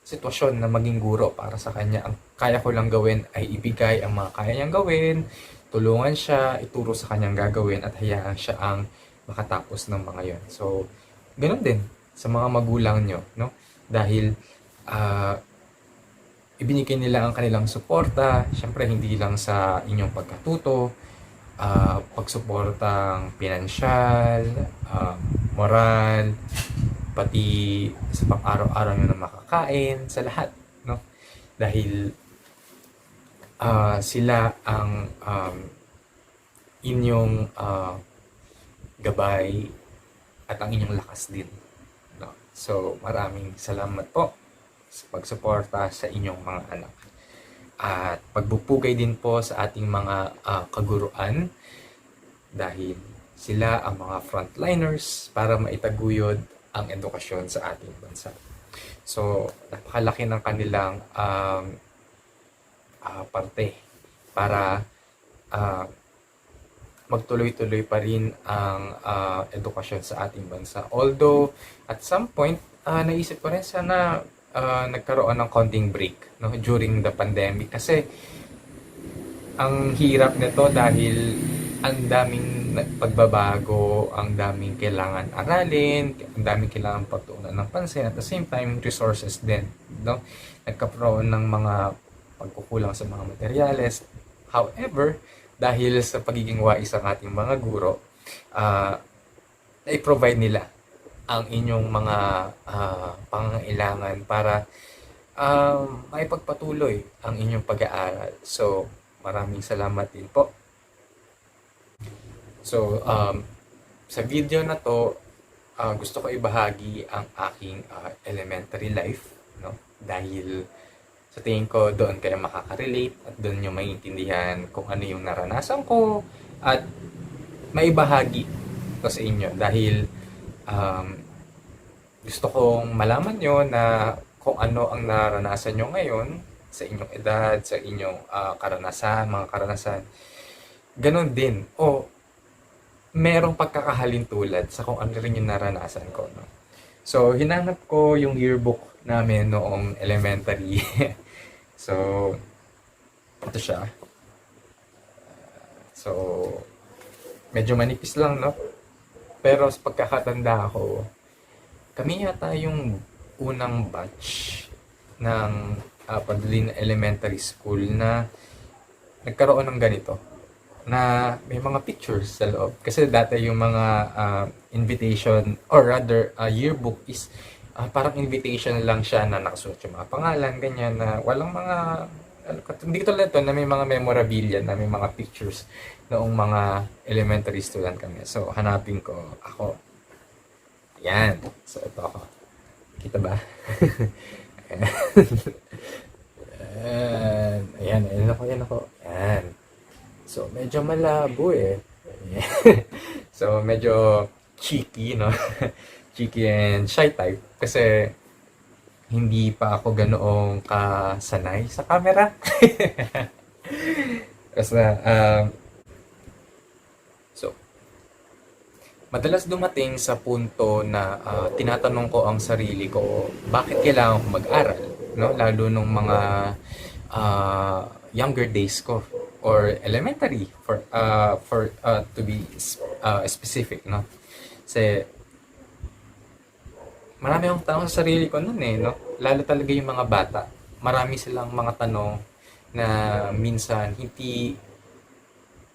sitwasyon na maging guro para sa kanya. Ang kaya ko lang gawin ay ibigay ang mga kaya niyang gawin, tulungan siya, ituro sa kanyang gagawin at hayaan siya ang makatapos ng mga yon. So, ganoon din sa mga magulang nyo, no? Dahil ibinigay nila ang kanilang suporta, syempre hindi lang sa inyong pagkatuto, pagsuportang pinansyal, moral, pati sa pang-araw-araw nyo na makakain, sa lahat, no? Dahil sila ang inyong gabay at ang inyong lakas din, no? So, maraming salamat po sa pagsuporta sa inyong mga anak. At pagbupugay din po sa ating mga kaguruan dahil sila ang mga frontliners para maitaguyod ang edukasyon sa ating bansa. So, napakalaki ng kanilang parte para magtuloy-tuloy pa rin ang edukasyon sa ating bansa. Although, at some point, naisip ko rin sana nagkaroon ng konting break, no, during the pandemic. Kasi, ang hirap nito dahil ang daming pagbabago, ang daming kailangan aralin, ang daming kailangan pagtuunan ng pansin, at the same time, resources din, no? Nagkaroon ng mga pagkukulang sa mga materyales. However, dahil sa pagiging wais ang ating mga guro, na-provide nila ang inyong mga pangangailangan para maipagpatuloy ang inyong pag-aaral. So, maraming salamat din po. So, sa video na to, gusto ko ibahagi ang aking elementary life, no? Dahil sa tingin ko doon kayo makaka-relate at doon nyo maiintindihan kung ano yung naranasan ko at maibahagi to sa inyo dahil gusto kong malaman nyo na kung ano ang naranasan nyo ngayon sa inyong edad, sa inyong mga karanasan. Ganon din. Merong pagkakahalin tulad sa kung ano rin yung naranasan ko, no? So, hinanap ko yung yearbook namin noong elementary. So, ito siya. So, medyo manipis lang, no? Pero sa pagkakatanda ko, kami yata yung unang batch ng Padulin Elementary School na nagkaroon ng ganito, na may mga pictures sa loob. Kasi dati yung mga invitation, or rather, yearbook is parang invitation lang siya na nakasulat yung mga pangalan, ganyan, na walang mga, hindi ko tulad ito, na may mga memorabilia, na may mga pictures noong mga elementary student kami. So, hanapin ko ako. Ayan. So, ito ako. Kita ba? Ayan. Ayan ako. Ayan. So, medyo malabo eh. So, medyo cheeky, no? Cheeky and shy type. Kasi, hindi pa ako ganoong kasanay sa camera. Kasi, so, madalas dumating sa punto na tinatanong ko ang sarili ko, bakit kailangan ko mag-aral? No? Lalo nung mga younger days ko. Or elementary for to be specific, no? Kasi marami akong tanong sa sarili ko noon eh, no? Lalo talaga yung mga bata. Marami silang mga tanong na minsan hindi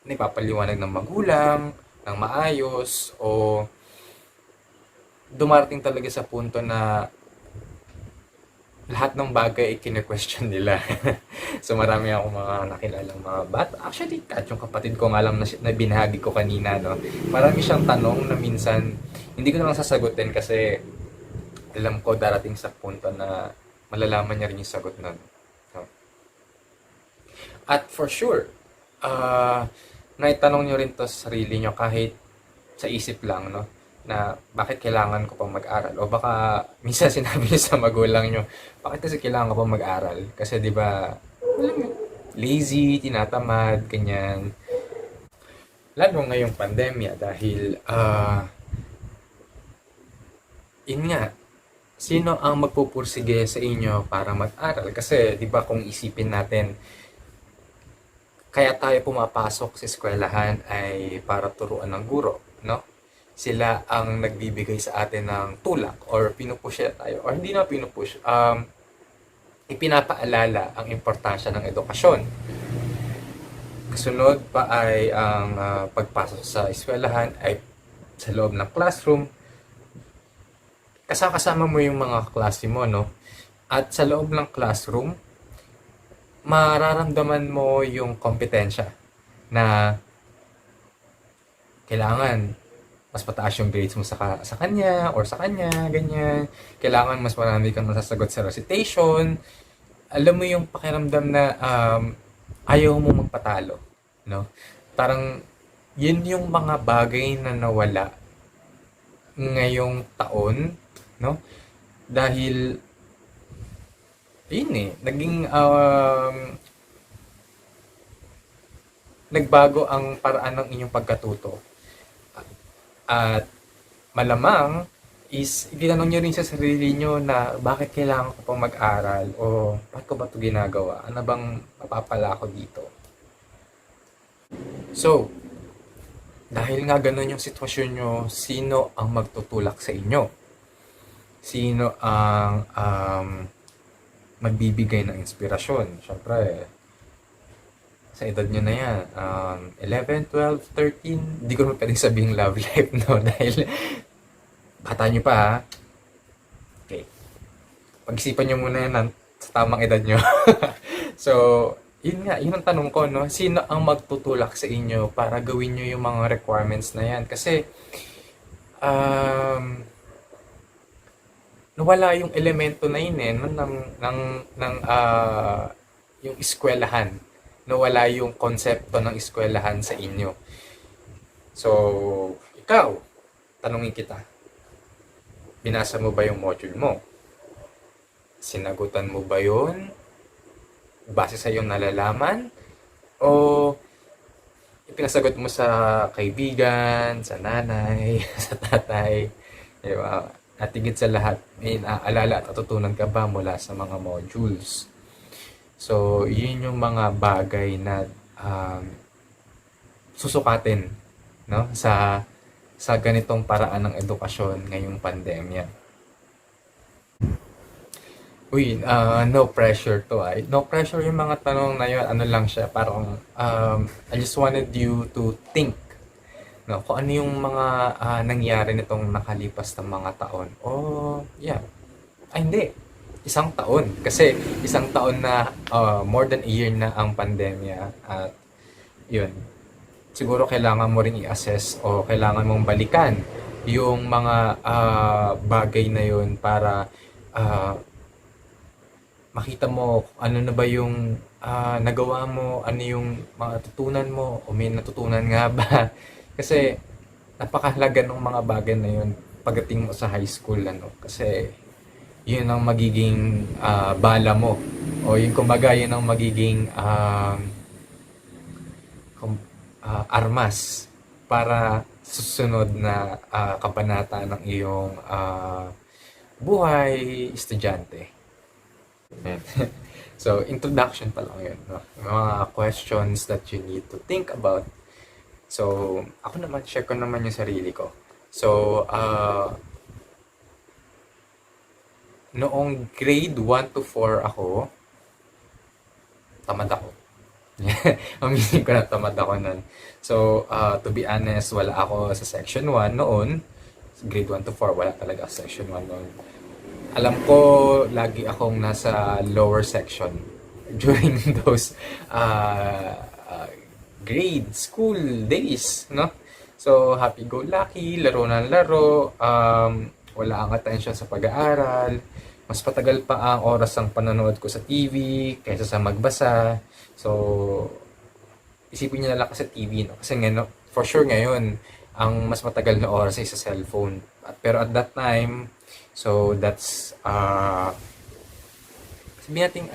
napapaliwanag ng magulang, ng maayos, o dumarating talaga sa punto na lahat ng bagay ay kine-question nila. So marami akong mga nakilalang mga bata. Actually, kahit yung kapatid ko nga lang na binahagi ko kanina, no? Marami siyang tanong na minsan hindi ko naman sasagutin kasi alam ko darating sa punto na malalaman niya rin yung sagot nun. So, At for sure, naitanong nyo rin to sa sarili nyo kahit sa isip lang, no? Na bakit kailangan ko pang mag-aral? O baka minsan sinabi nyo sa magulang nyo, bakit kasi kailangan ko pang mag-aral? Kasi di ba lazy, tinatamad, ganyan. Lalo ngayong pandemya dahil yun nga, sino ang magpupursige sa inyo para mag-aral? Kasi di ba kung isipin natin, kaya tayo pumapasok sa eskwelahan ay para turuan ng guro, no? Sila ang nagbibigay sa atin ng tulak or pinupush tayo or hindi na pinupush, ipinapaalala ang importansya ng edukasyon. Kasunod pa ay ang pagpasok sa eskwelahan ay sa loob ng classroom. Kasama mo yung mga klase mo, no? At sa loob ng classroom, mararamdaman mo yung kompetensya na kailangan mas mataas yung grades mo sa kanya or sa kanya, ganyan. Kailangan mas marami kang nasasagot sa recitation. Alam mo yung pakiramdam na ayaw mo magpatalo, no? Parang yun yung mga bagay na nawala ngayong taon, no? Dahil yun naging nagbago ang paraan ng inyong pagkatuto. At malamang is itinanong nyo rin sa sarili nyo na bakit kailangan ko pang mag-aral o bakit ko ba ito ginagawa? Ano bang mapapala ko dito? So, dahil nga ganun yung sitwasyon nyo, sino ang magtutulak sa inyo? Sino ang magbibigay ng inspirasyon? Siyempre, sa edad nyo na yan, 11, 12, 13, hindi ko naman pwedeng sabihin love life, no? Dahil bata nyo pa, ha? Okay. Pag-isipan nyo muna yan sa tamang edad nyo. So, yun nga, yun ang tanong ko, no? Sino ang magtutulak sa inyo para gawin nyo yung mga requirements na yan? Kasi, nawala yung elemento na yun, yung eskwelahan. Nawala yung konsepto ng eskwelahan sa inyo. So, ikaw, tanungin kita. Binasa mo ba yung module mo? Sinagutan mo ba yun? Base sa iyong nalalaman? O ipinasagot mo sa kaibigan, sa nanay, sa tatay? Diba? At higit sa lahat, may naaalala at natutunan ka ba mula sa mga modules? So, yun yung mga bagay na susukatin, no? Sa ganitong paraan ng edukasyon ngayong pandemya. Uy, no pressure to. No pressure yung mga tanong na yun. Ano lang siya, parang I just wanted you to think, no? Kung ano yung mga nangyari nitong nakalipas ng mga taon. Yeah. Ay, hindi. Isang taon. Kasi isang taon na more than a year na ang pandemya. At yun, siguro kailangan mo rin i-assess o kailangan mong balikan yung mga bagay na yun para makita mo ano na ba yung nagawa mo, ano yung mga natutunan mo o may natutunan nga ba. Kasi napakahalaga ng mga bagay na yun pagdating mo sa high school. Kasi yun ang magiging bala mo. O yung kumbaga, yun ang magiging armas para susunod na kabanata ng iyong buhay estudyante. So, introduction pa lang yun. No? Mga questions that you need to think about. So, ako naman, share ko naman yung sarili ko. So, noong grade 1 to 4 ako, tamad ako. Aminin ko na tamad ako nun. So, to be honest, wala ako sa section 1 noon. Grade 1 to 4, wala talaga sa section 1 noon. Alam ko, lagi akong nasa lower section during those grade school days, no? So, happy-go-lucky, laro ng laro, wala ang attention sa pag-aaral. Mas patagal pa ang oras ng panonood ko sa TV kaysa sa magbasa. So, isipin niyo na lang sa TV, no? Kasi for sure ngayon, ang mas matagal na oras ay sa cellphone. Pero at that time, so that's, sabihin natin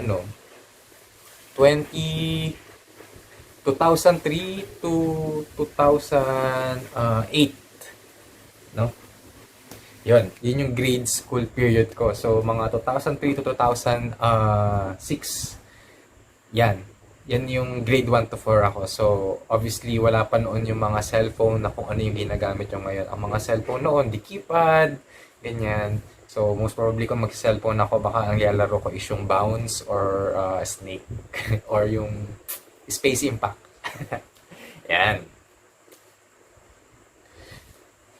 2003 to 2008, no? Yun yung grade school period ko. So, mga 2003 to 2006, yan yung grade 1 to 4 ako. So, obviously, wala pa noon yung mga cellphone na kung ano yung ginagamit yung ngayon. Ang mga cellphone noon, di keypad, ganyan. So, most probably kung mag-cellphone ako, baka ang lalaro ko is yung Bounce or Snake or yung Space Impact. Yan.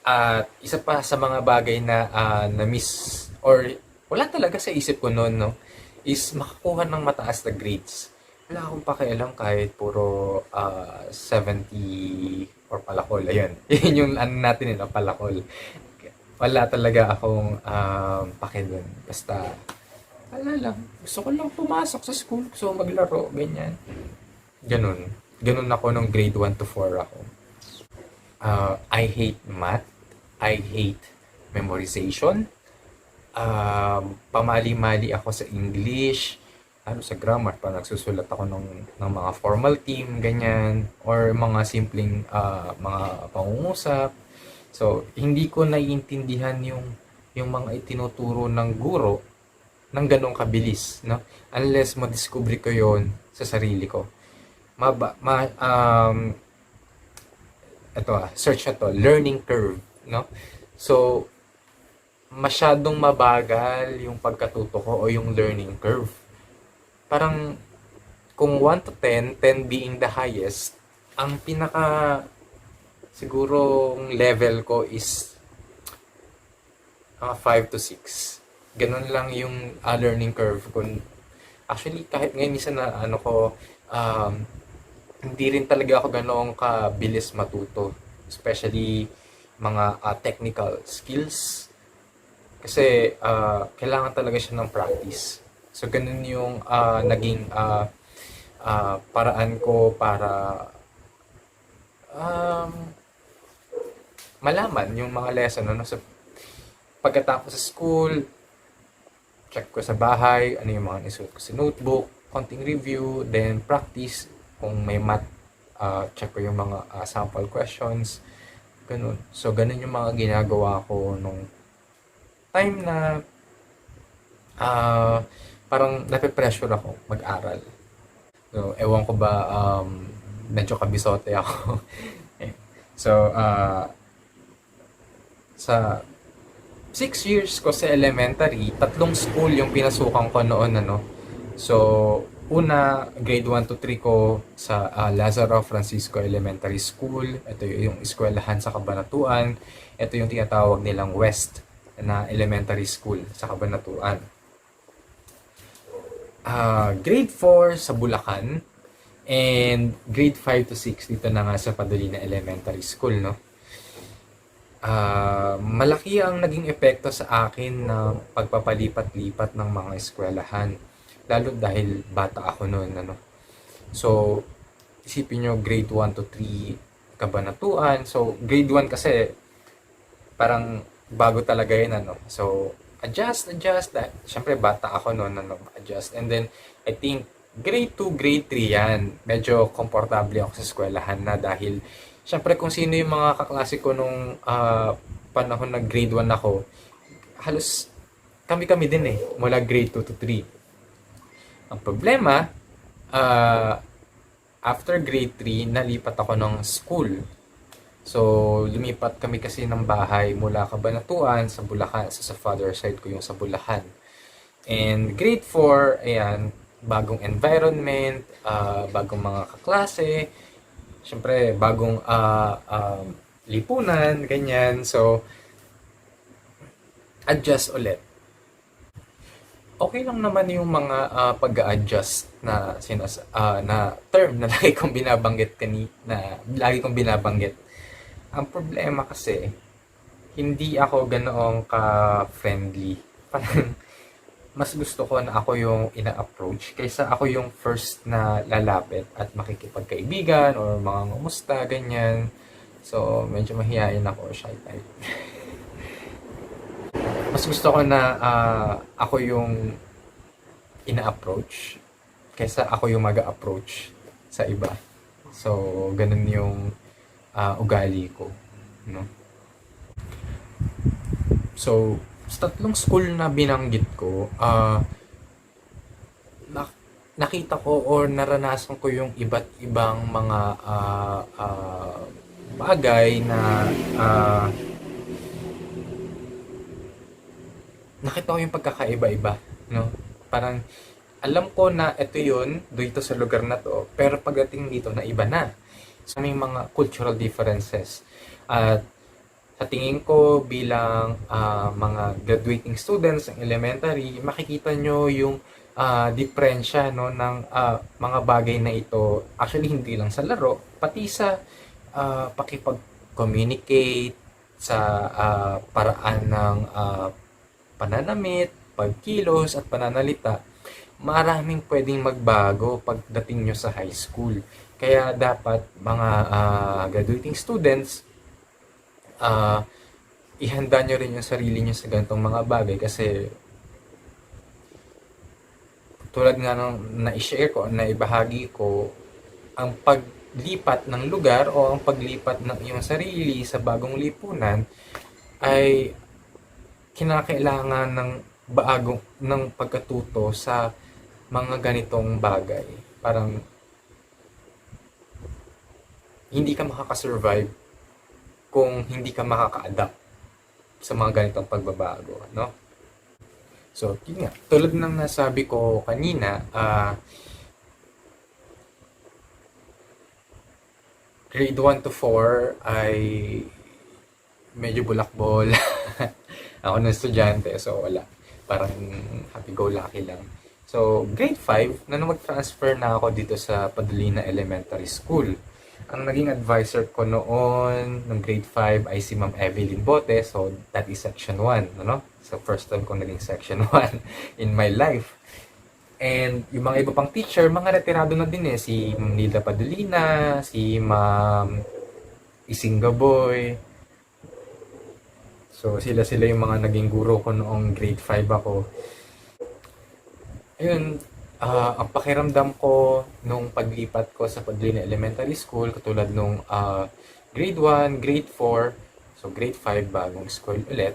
At isa pa sa mga bagay na na-miss or wala talaga sa isip ko noon, no, is makakuha ng mataas na grades. Wala akong pakialam kahit puro 70 or palakol. Ayun. Yun yung natin nila, palakol. Wala talaga akong pake doon. Basta, wala lang. Gusto ko lang pumasok sa school. Gusto ko maglaro. Ganyan. Ganun ako nung grade 1 to 4 ako. I hate math. I hate memorization. Pamali-mali ako sa English. Sa grammar, pa nagsusulat ako ng mga formal team, ganyan. Or mga simpleng mga pangungusap. So, hindi ko naiintindihan yung mga itinuturo ng guro ng ganong kabilis, no? Unless madiscover ko yon sa sarili ko. Search na to, learning curve, no? So, masyadong mabagal yung pagkatuto ko o yung learning curve. Parang, kung 1 to 10, 10 being the highest, ang pinaka sigurong level ko is 5 to 6. Ganun lang yung learning curve ko. Actually, kahit ngayon minsan na hindi rin talaga ako ganoong kabilis matuto. Especially mga technical skills. Kasi kailangan talaga siya ng practice. So, ganun yung naging paraan ko para malaman yung mga lesson. Pagkatapos sa school, check ko sa bahay, ano yung mga nisuot ko sa notebook, konting review, then practice. Kung may math, check ko yung mga sample questions. Ganun. So, ganun yung mga ginagawa ko nung time na parang nape-pressure ako mag-aral. So, ewan ko ba, medyo kabisote ako. So, sa 6 years ko sa elementary, 3 school yung pinasukan ko noon, So, una, grade 1 to 3 ko sa Lazaro Francisco Elementary School. Ito yung eskwelahan sa Cabanatuan. Ito yung tinatawag nilang West na elementary school sa Cabanatuan. Grade 4 sa Bulacan. And grade 5 to 6 dito na nga sa Padolina Elementary School, no? Malaki ang naging epekto sa akin na pagpapalipat-lipat ng mga eskwelahan. Lalo dahil bata ako noon, So, isipin nyo, grade 1 to 3 Cabanatuan. So, grade 1 kasi parang bago talaga yun, So, adjust. Siyempre, bata ako noon, adjust. And then, I think, grade 2, grade 3 yan. Medyo komportable ako sa eskwelahan na dahil, siyempre, kung sino yung mga kaklase ko nung panahon na grade 1 ako, halos kami din mula grade 2 to 3. Ang problema, after grade 3, nalipat ako ng school. So, lumipat kami kasi ng bahay mula Cabanatuan sa Bulacan. Sa father side ko yung sa Bulacan. And grade 4, ayan, bagong environment, bagong mga kaklase, syempre, bagong lipunan, ganyan. So, adjust ulit. Okay lang naman yung mga pag-a-adjust na na term na lagi kong binabanggit. Ang problema kasi, hindi ako ganoong ka-friendly. Parang mas gusto ko na ako yung ina-approach kaysa ako yung first na lalapit at makikipagkaibigan or mga ngumusta, ganyan. So, medyo mahihayin ako, shy type. Mas gusto ko na ako yung ina-approach kaysa ako yung mag-approach sa iba. So, ganun yung ugali ko, no? So, sa tatlong school na binanggit ko, nakita ko or naranasan ko yung iba't ibang mga bagay na nakita ko yung pagkakaiba-iba, no? Parang alam ko na ito yun dito sa lugar na to, pero pagdating dito na iba na. So may mga cultural differences. At sa tingin ko bilang mga graduating students ng elementary, makikita nyo yung diferensya, no, ng mga bagay na ito. Actually, hindi lang sa laro, pati sa pakipag-communicate, sa paraan ng pananamit, pagkilos at pananalita. Maraming pwedeng magbago pagdating nyo sa high school. Kaya dapat mga graduating students, ihanda nyo rin yung sarili nyo sa ganitong mga bagay kasi tulad nga nung na-share ko, na-ibahagi ko, ang paglipat ng lugar o ang paglipat ng iyong sarili sa bagong lipunan ay kinakailangan ng pagkatuto sa mga ganitong bagay. Parang hindi ka makakasurvive kung hindi ka makaka-adapt sa mga ganitong pagbabago, no? So, yun nga, tulad ng nasabi ko kanina, grade 1 to 4 ay medyo bulakbol. Ako ng estudyante, so wala. Parang happy-go-lucky lang. So, grade 5, na mag-transfer na ako dito sa Padolina Elementary School. Ang naging advisor ko noon, ng grade 5, ay si Ma'am Evelyn Bote. So, that is section 1, no? So, first time kong naging section 1 in my life. And yung mga iba pang teacher, mga retirado na din eh. Si Ma'am Nilda Padolina, si Ma'am Isinggaboy. So, sila yung mga naging guro ko noong grade 5 ako. Ayun, ang pakiramdam ko nung paglipat ko sa Padolina Elementary School, katulad nung grade 1, grade 4, so grade 5, bagong school ulit.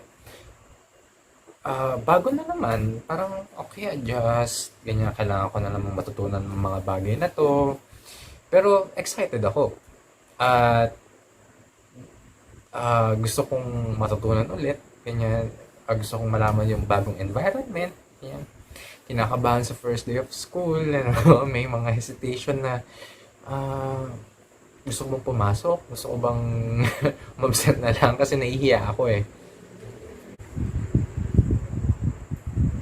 Bago na naman, parang okay, adjust, ganyan, kailangan ko na namang matutunan ng mga bagay na to. Pero excited ako. At gusto kong matutunan ulit, ganyan, gusto kong malaman yung bagong environment, ganyan. Kinakabahan sa first day of school, may mga hesitation na gusto ko bang pumasok, gusto ko bang umabsent na lang kasi nahihiya ako eh.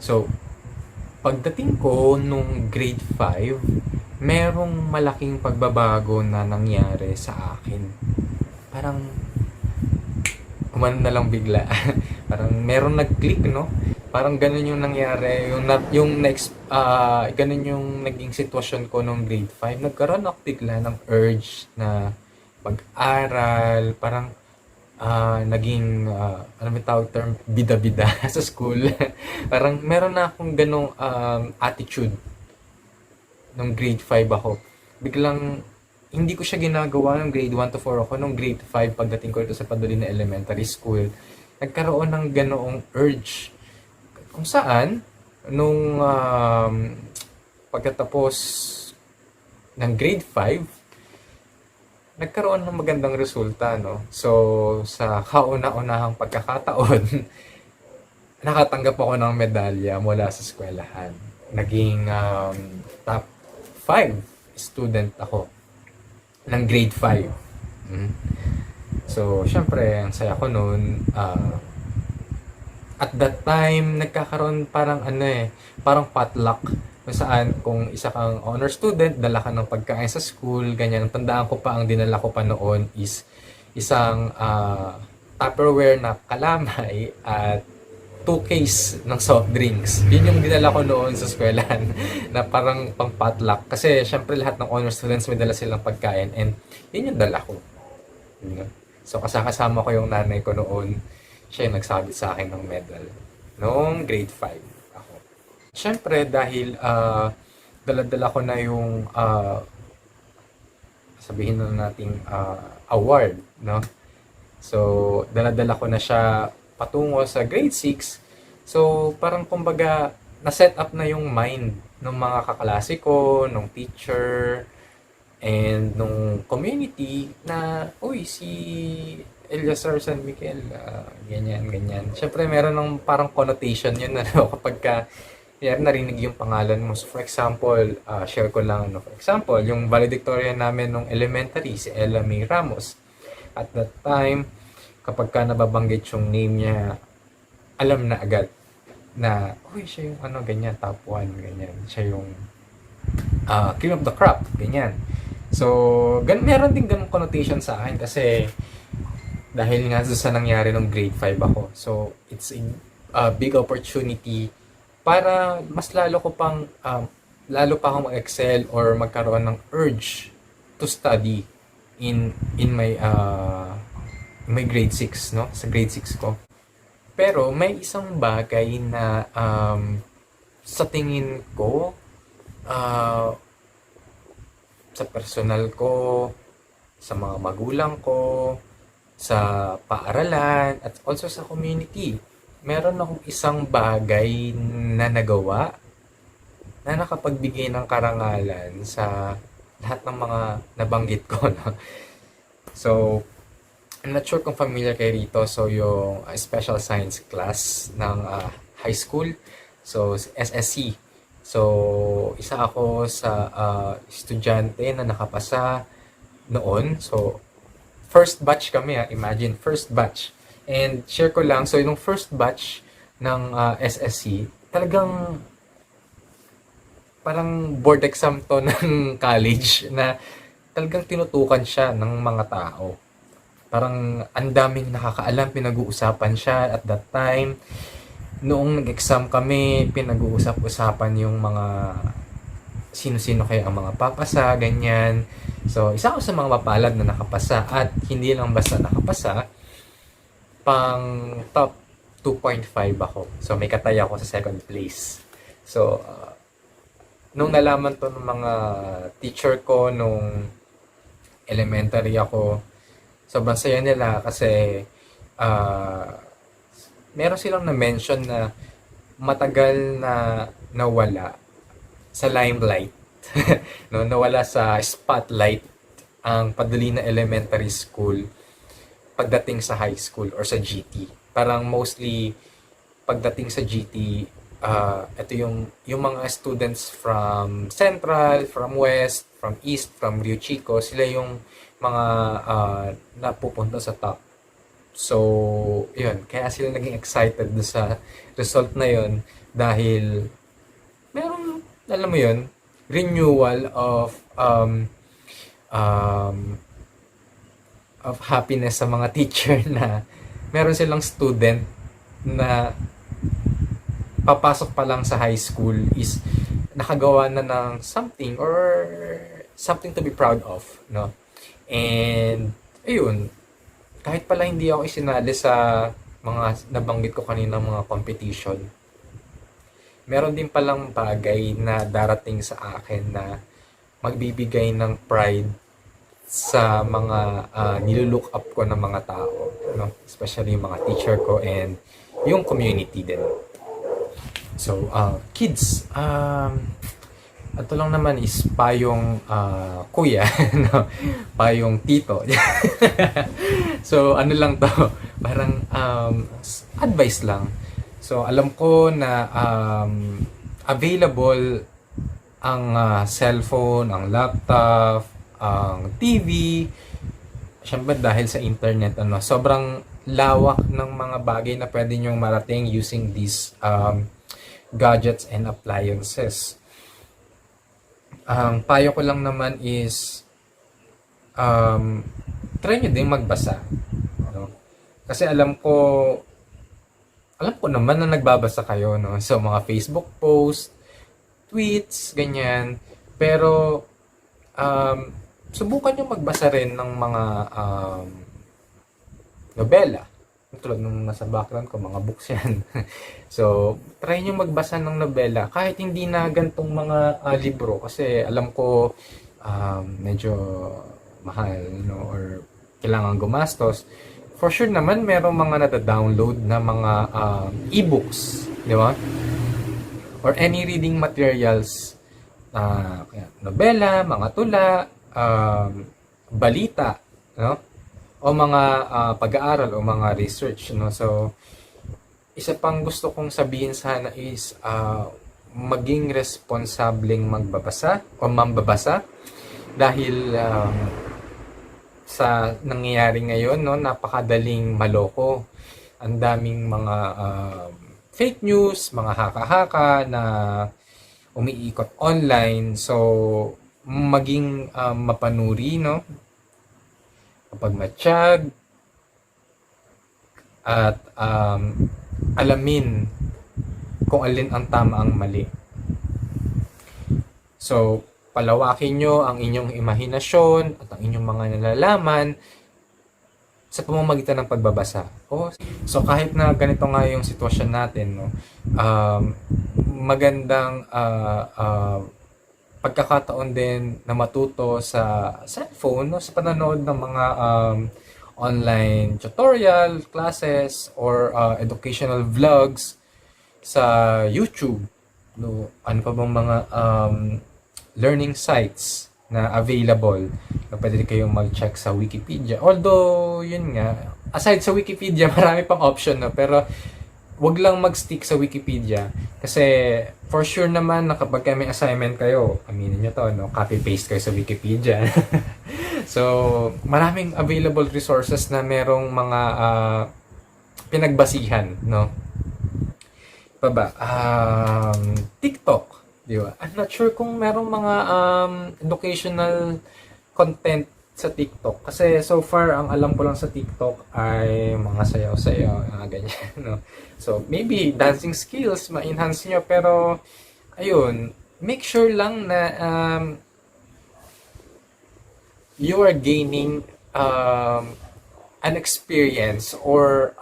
So, pagdating ko nung grade 5, merong malaking pagbabago na nangyari sa akin. Parang kumano na lang bigla. Parang meron nag-click, no? Parang ganun yung nangyari, ganun yung naging sitwasyon ko nung grade 5. Nagkaroon ako bigla ng urge na mag-aral, parang naging, ano may tawag term, bida-bida sa school. Parang meron na akong ganung attitude nung grade 5 ako. Biglang, hindi ko siya ginagawa nung grade 1 to 4 ako. Nung grade 5, pagdating ko ito sa Padolina Elementary School, nagkaroon ng ganoong urge. Kung saan, nung pagkatapos ng grade 5, nagkaroon ng magandang resulta, no? So, sa kauna-unahang pagkakataon, nakatanggap ako ng medalya mula sa eskwelahan. Naging top 5 student ako ng grade 5. So, syempre, ang saya ko noon, at that time, nagkakaroon parang parang potluck. Kung saan, kung isa kang honor student, dala ka ng pagkain sa school, ganyan. Tandaan ko pa, ang dinala ko pa noon is isang Tupperware na kalamay at 2 case ng soft drinks. Yun yung dinala ko noon sa eskwelahan na parang pang potluck. Kasi syempre lahat ng honor students may dala silang pagkain and yun yung dala ko. Yun. So kasama ko yung nanay ko noon. Siya yung nagsabit sa akin ng medal. Noong grade 5 ako. Syempre dahil dala-dala ko na yung sabihin na nating award, no? So dala-dala ko na siya patungo sa grade 6. So, parang kumbaga, na-set up na yung mind ng mga kaklase ko, ng teacher, and nung community na, uy, si Eliazar San Miguel, ganyan. Siyempre, meron ng parang connotation yun, ano, kapag ka, narinig yung pangalan mo. So, for example, share ko lang, ano, for example, yung valedictorian namin nung elementary, si Ella May Ramos. At that time, kapag ka nababanggit yung name niya, alam na agad na, uy, siya yung ano, ganyan, top 1, ganyan. Siya yung cream of the crop, ganyan. So, meron din ganung connotation sa akin kasi dahil nga sa nangyari nung grade 5 ako. So, it's a big opportunity para mas lalo pa akong mag-excel or magkaroon ng urge to study in my grade 6, no? Sa grade 6 ko. Pero may isang bagay na sa tingin ko sa personal ko, sa mga magulang ko, sa paaralan, at also sa community. Meron akong isang bagay na nagawa na nakapagbigay ng karangalan sa lahat ng mga nabanggit ko, no? So, I'm not sure kung familiar kayo rito. So, yung special science class ng high school. So, SSC. So, isa ako sa estudyante na nakapasa noon. So, first batch kami. Imagine, first batch. And share ko lang. So, yung first batch ng SSC, talagang parang board exam to ng college na talagang tinutukan siya ng mga tao. Parang ang daming nakakaalam, pinag-uusapan siya at that time. Noong nag-exam kami, pinag-uusap-usapan yung mga sino-sino kaya ang mga papasa, ganyan. So, isa ako sa mga mapalad na nakapasa at hindi lang basta nakapasa, pang top 2.5 ako. So, may kataya ako sa second place. So, nung nalaman to ng mga teacher ko nung elementary ako, sobrang saya nila kasi meron silang na-mention na matagal na nawala sa limelight, no, nawala sa spotlight ang Padolina Elementary School pagdating sa high school or sa GT. Parang mostly pagdating sa GT, ito yung mga students from Central, from West, from East, from Rio Chico, sila yung mga napupunta sa top. So, yun. Kaya sila naging excited sa result na yun dahil meron, alam mo yun, renewal of happiness sa mga teacher na meron silang student na papasok pa lang sa high school is nakagawa na ng something or something to be proud of, no? And, ayun, kahit pala hindi ako isinali sa mga nabanggit ko kanina mga competition, meron din palang bagay na darating sa akin na magbibigay ng pride sa mga nilulook up ko ng mga tao, no? Especially yung mga teacher ko and yung community din. So, kids, ito lang naman is payong kuya, no? Payong tito. So, ano lang to, parang advice lang. So, alam ko na available ang cellphone, ang laptop, ang TV. Siyempre dahil sa internet, sobrang lawak ng mga bagay na pwede nyong marating using these gadgets and appliances. Ang payo ko lang naman is try nyo din magbasa, no? Kasi alam ko alam ko naman na nagbabasa kayo, no? So, mga Facebook post, tweets, ganyan. Pero, subukan nyo magbasa rin ng mga nobela. Tulad nung nasa background ko, mga books yan. So, try nyo magbasa ng nobela. Kahit hindi na gantong mga libro. Kasi alam ko, medyo mahal, no? Or kailangan gumastos. For sure naman, merong mga nada-download na mga e-books. Di ba? Or any reading materials. Kaya nobela, mga tula, balita, no? O mga pag-aaral o mga research, no? So, isa pang gusto kong sabihin sana is maging responsableng magbabasa o mambabasa dahil sa nangyayari ngayon, no, napakadaling maloko. Ang daming mga fake news, mga haka-haka na umiikot online. So, maging mapanuri, no? Kapag matiyag at alamin kung alin ang tama ang mali. So, palawakin nyo ang inyong imahinasyon at ang inyong mga nalalaman sa pamamagitan ng pagbabasa. So, kahit na ganito nga yung sitwasyon natin, no, magandang pagkakataon din na matuto sa cellphone, no, sa panonood ng mga online tutorial, classes, or educational vlogs sa YouTube. No, ano pa bang mga learning sites na available na pwede kayong mag-check sa Wikipedia. Although, yun nga, aside sa Wikipedia, marami pang option, no? Pero wag lang mag-stick sa Wikipedia kasi for sure naman na kapag may assignment kayo, aminin nyo to, no? Copy-paste kayo sa Wikipedia. So, maraming available resources na merong mga pinagbasihan, no? Pa ba? TikTok, di ba? I'm not sure kung merong mga educational content sa TikTok. Kasi so far, ang alam ko lang sa TikTok ay mga sayaw-sayaw, mga ganyan, no? So, maybe dancing skills, ma-enhance nyo. Pero, ayun, make sure lang na you are gaining an experience or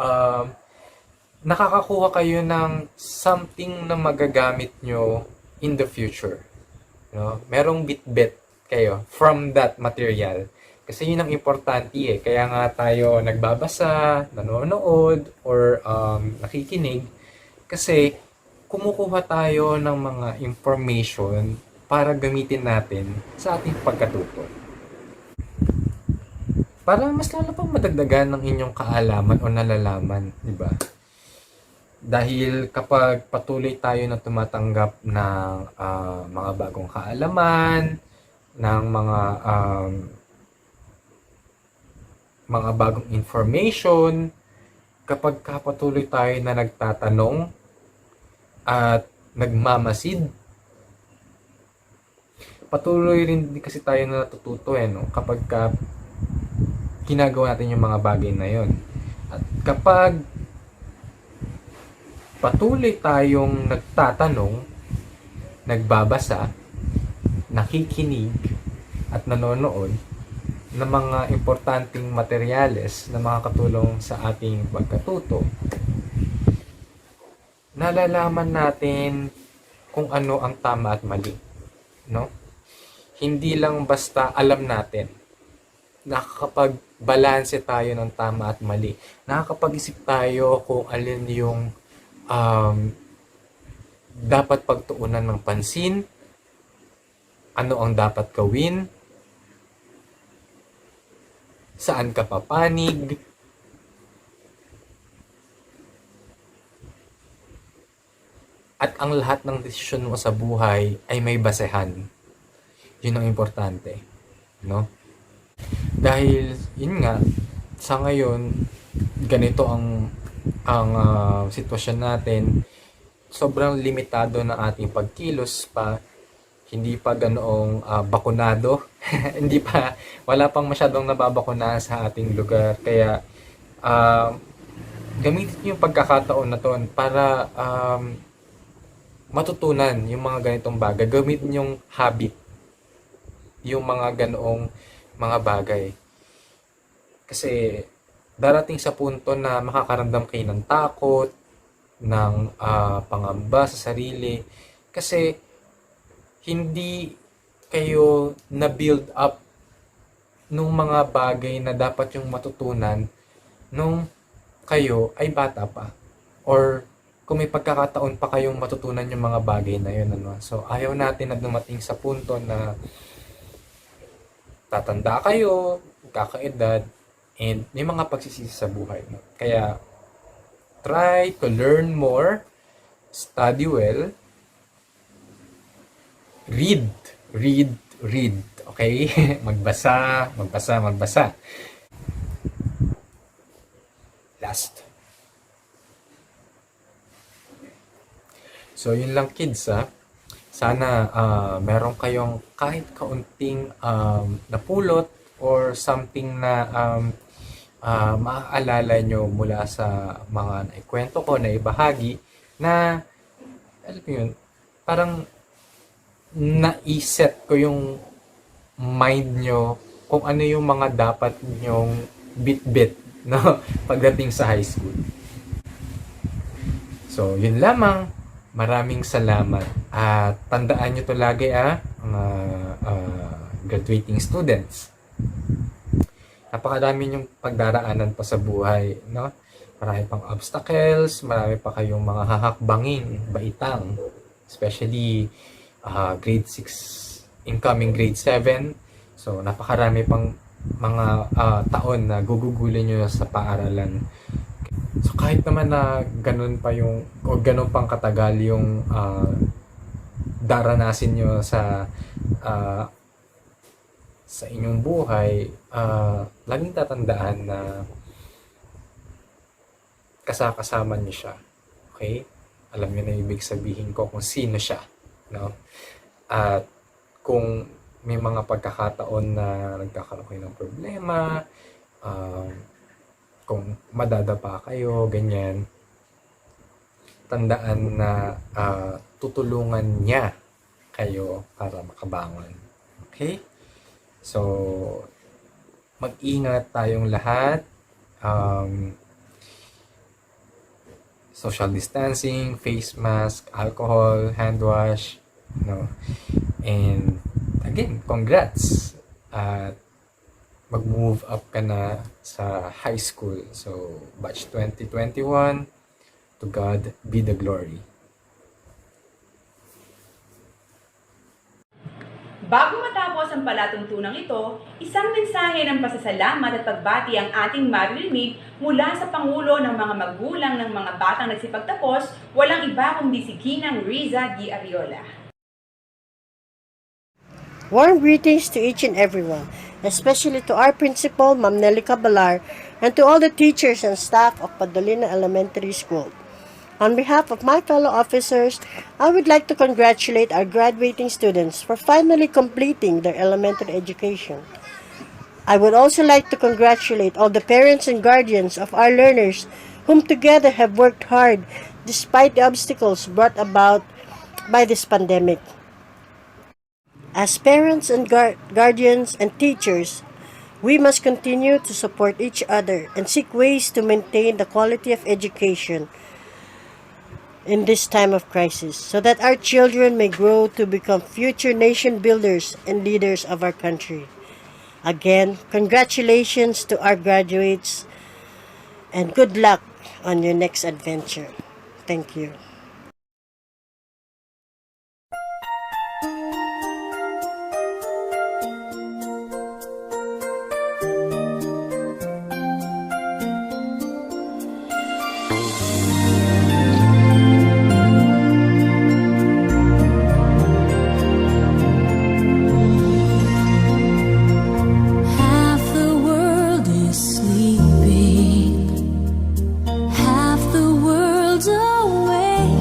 nakakakuha kayo ng something na magagamit nyo in the future. No? Merong bit-bit kayo from that material. Kasi yun ang importante eh. Kaya nga tayo nagbabasa, nanonood, or nakikinig. Kasi kumukuha tayo ng mga information para gamitin natin sa ating pagkatuto. Para mas lalo pang madagdagan ng inyong kaalaman o nalalaman, di ba? Dahil kapag patuloy tayo na tumatanggap ng mga bagong kaalaman, ng mga bagong information, kapag patuloy tayo na nagtatanong at nagmamasid, patuloy rin kasi tayo na natututo no? Kapag ginagawa natin yung mga bagay na yon. At kapag patuloy tayong nagtatanong, nagbabasa, nakikinig, at nanonood ng mga importanteng materyales na makakatulong sa ating pagkatuto, nalalaman natin kung ano ang tama at mali. No? Hindi lang basta alam natin. Nakakapag-balanse tayo ng tama at mali. Nakakapag-isip tayo kung alin yung dapat pagtuunan ng pansin, ano ang dapat gawin, saan ka papanig, at ang lahat ng desisyon mo sa buhay ay may basehan. Yun ang importante, no? Dahil yun nga, sa ngayon ganito ang sitwasyon natin, sobrang limitado na ating pagkilos pa, hindi pa ganoong bakunado, wala pang masyadong nababakunahan sa ating lugar, kaya gamitin niyo yung pagkakataon na to para matutunan yung mga ganitong bagay. Gamitin yung habit, yung mga ganoong mga bagay. Kasi darating sa punto na makakaramdam kayo ng takot, ng pangamba sa sarili. Kasi hindi kayo na-build up nung mga bagay na dapat yung matutunan nung kayo ay bata pa. Or kung may pagkakataon pa kayong matutunan yung mga bagay na yun. Ano? So, ayaw natin na dumating sa punto na tatanda kayo, kakaedad, and may mga pagsisisi sa buhay. No? Kaya, try to learn more, study well, read. Okay? Magbasa. Last. So, yun lang kids Sana meron kayong kahit kaunting napulot or something na maaalala nyo mula sa mga naikwento ko, na ibahagi, na alam mo yun, parang naiset ko yung mind nyo kung ano yung mga dapat nyong bit-bit no? Pagdating sa high school. So, yun lamang. Maraming salamat. At tandaan nyo to lagi mga graduating students. Napakadami yung pagdaraanan pa sa buhay, no? Marami pang obstacles, marami pa kayong mga hahakbanging baitang, especially grade 6, incoming grade 7. So, napakarami pang mga taon na gugugulin nyo sa paaralan. So, kahit naman na ganun pa yung, o ganun pang katagal yung daranasin nyo sa inyong buhay, laging tatandaan na kasama nyo siya. Okay? Alam nyo na ibig sabihin ko kung sino siya. No? At kung may mga pagkakataon na nagkakaroon kayo ng problema, kung madadapa kayo, ganyan, tandaan na tutulungan niya kayo para makabangon. Okay? So, mag-ingat tayong lahat. Social distancing, face mask, alcohol, hand wash, no? And again, congrats! At mag-move up ka na sa high school. So, batch 2021, to God be the glory. Bago matapos ang palatuntunang ito, isang mensahe ng pasasalamat at pagbati ang ating maririnig mula sa Pangulo ng mga magulang ng mga batang nagsipagtapos, walang iba kundi si Ginang Riza D. Ariola. Warm greetings to each and everyone, especially to our principal, Ma'am Nelly Cabalar, and to all the teachers and staff of Padolina Elementary School. On behalf of my fellow officers, I would like to congratulate our graduating students for finally completing their elementary education. I would also like to congratulate all the parents and guardians of our learners whom together have worked hard despite the obstacles brought about by this pandemic. As parents and guardians and teachers, we must continue to support each other and seek ways to maintain the quality of education in this time of crisis, so that our children may grow to become future nation builders and leaders of our country. Again, congratulations to our graduates and good luck on your next adventure. Thank you. Half the world is sleeping, half the world's awake.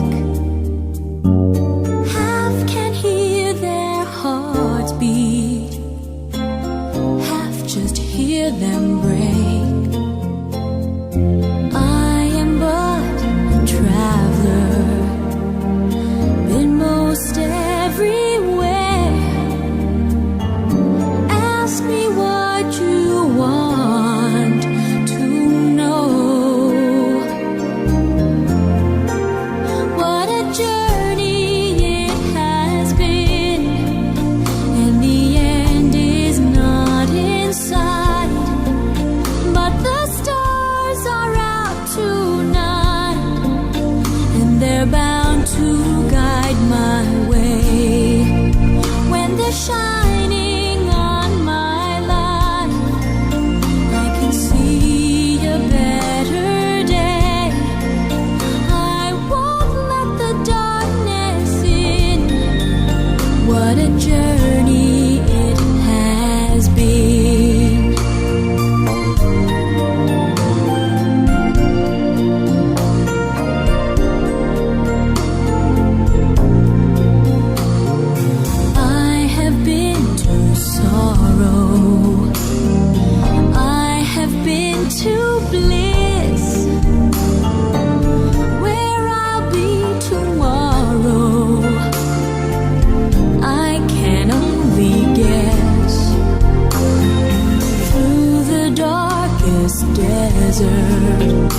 desert,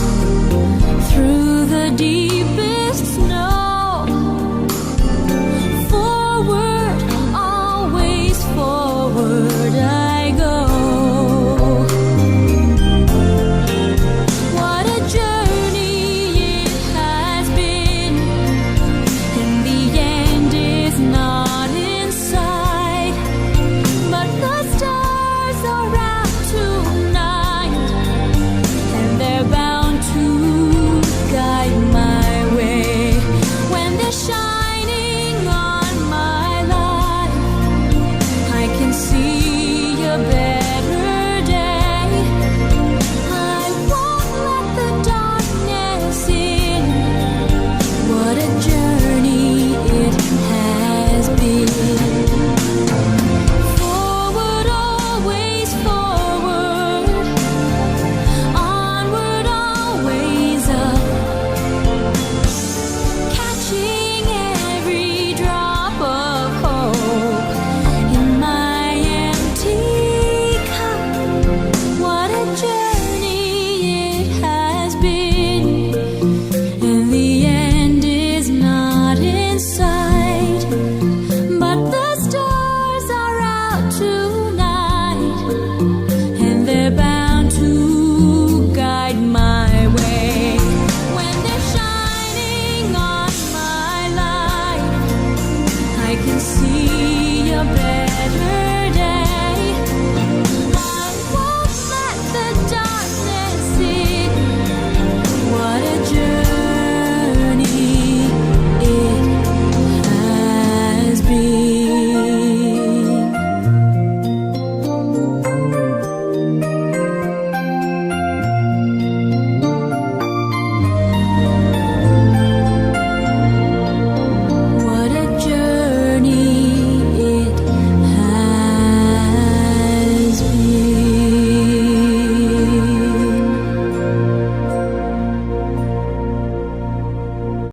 through the deepest snow. Forward, always forward.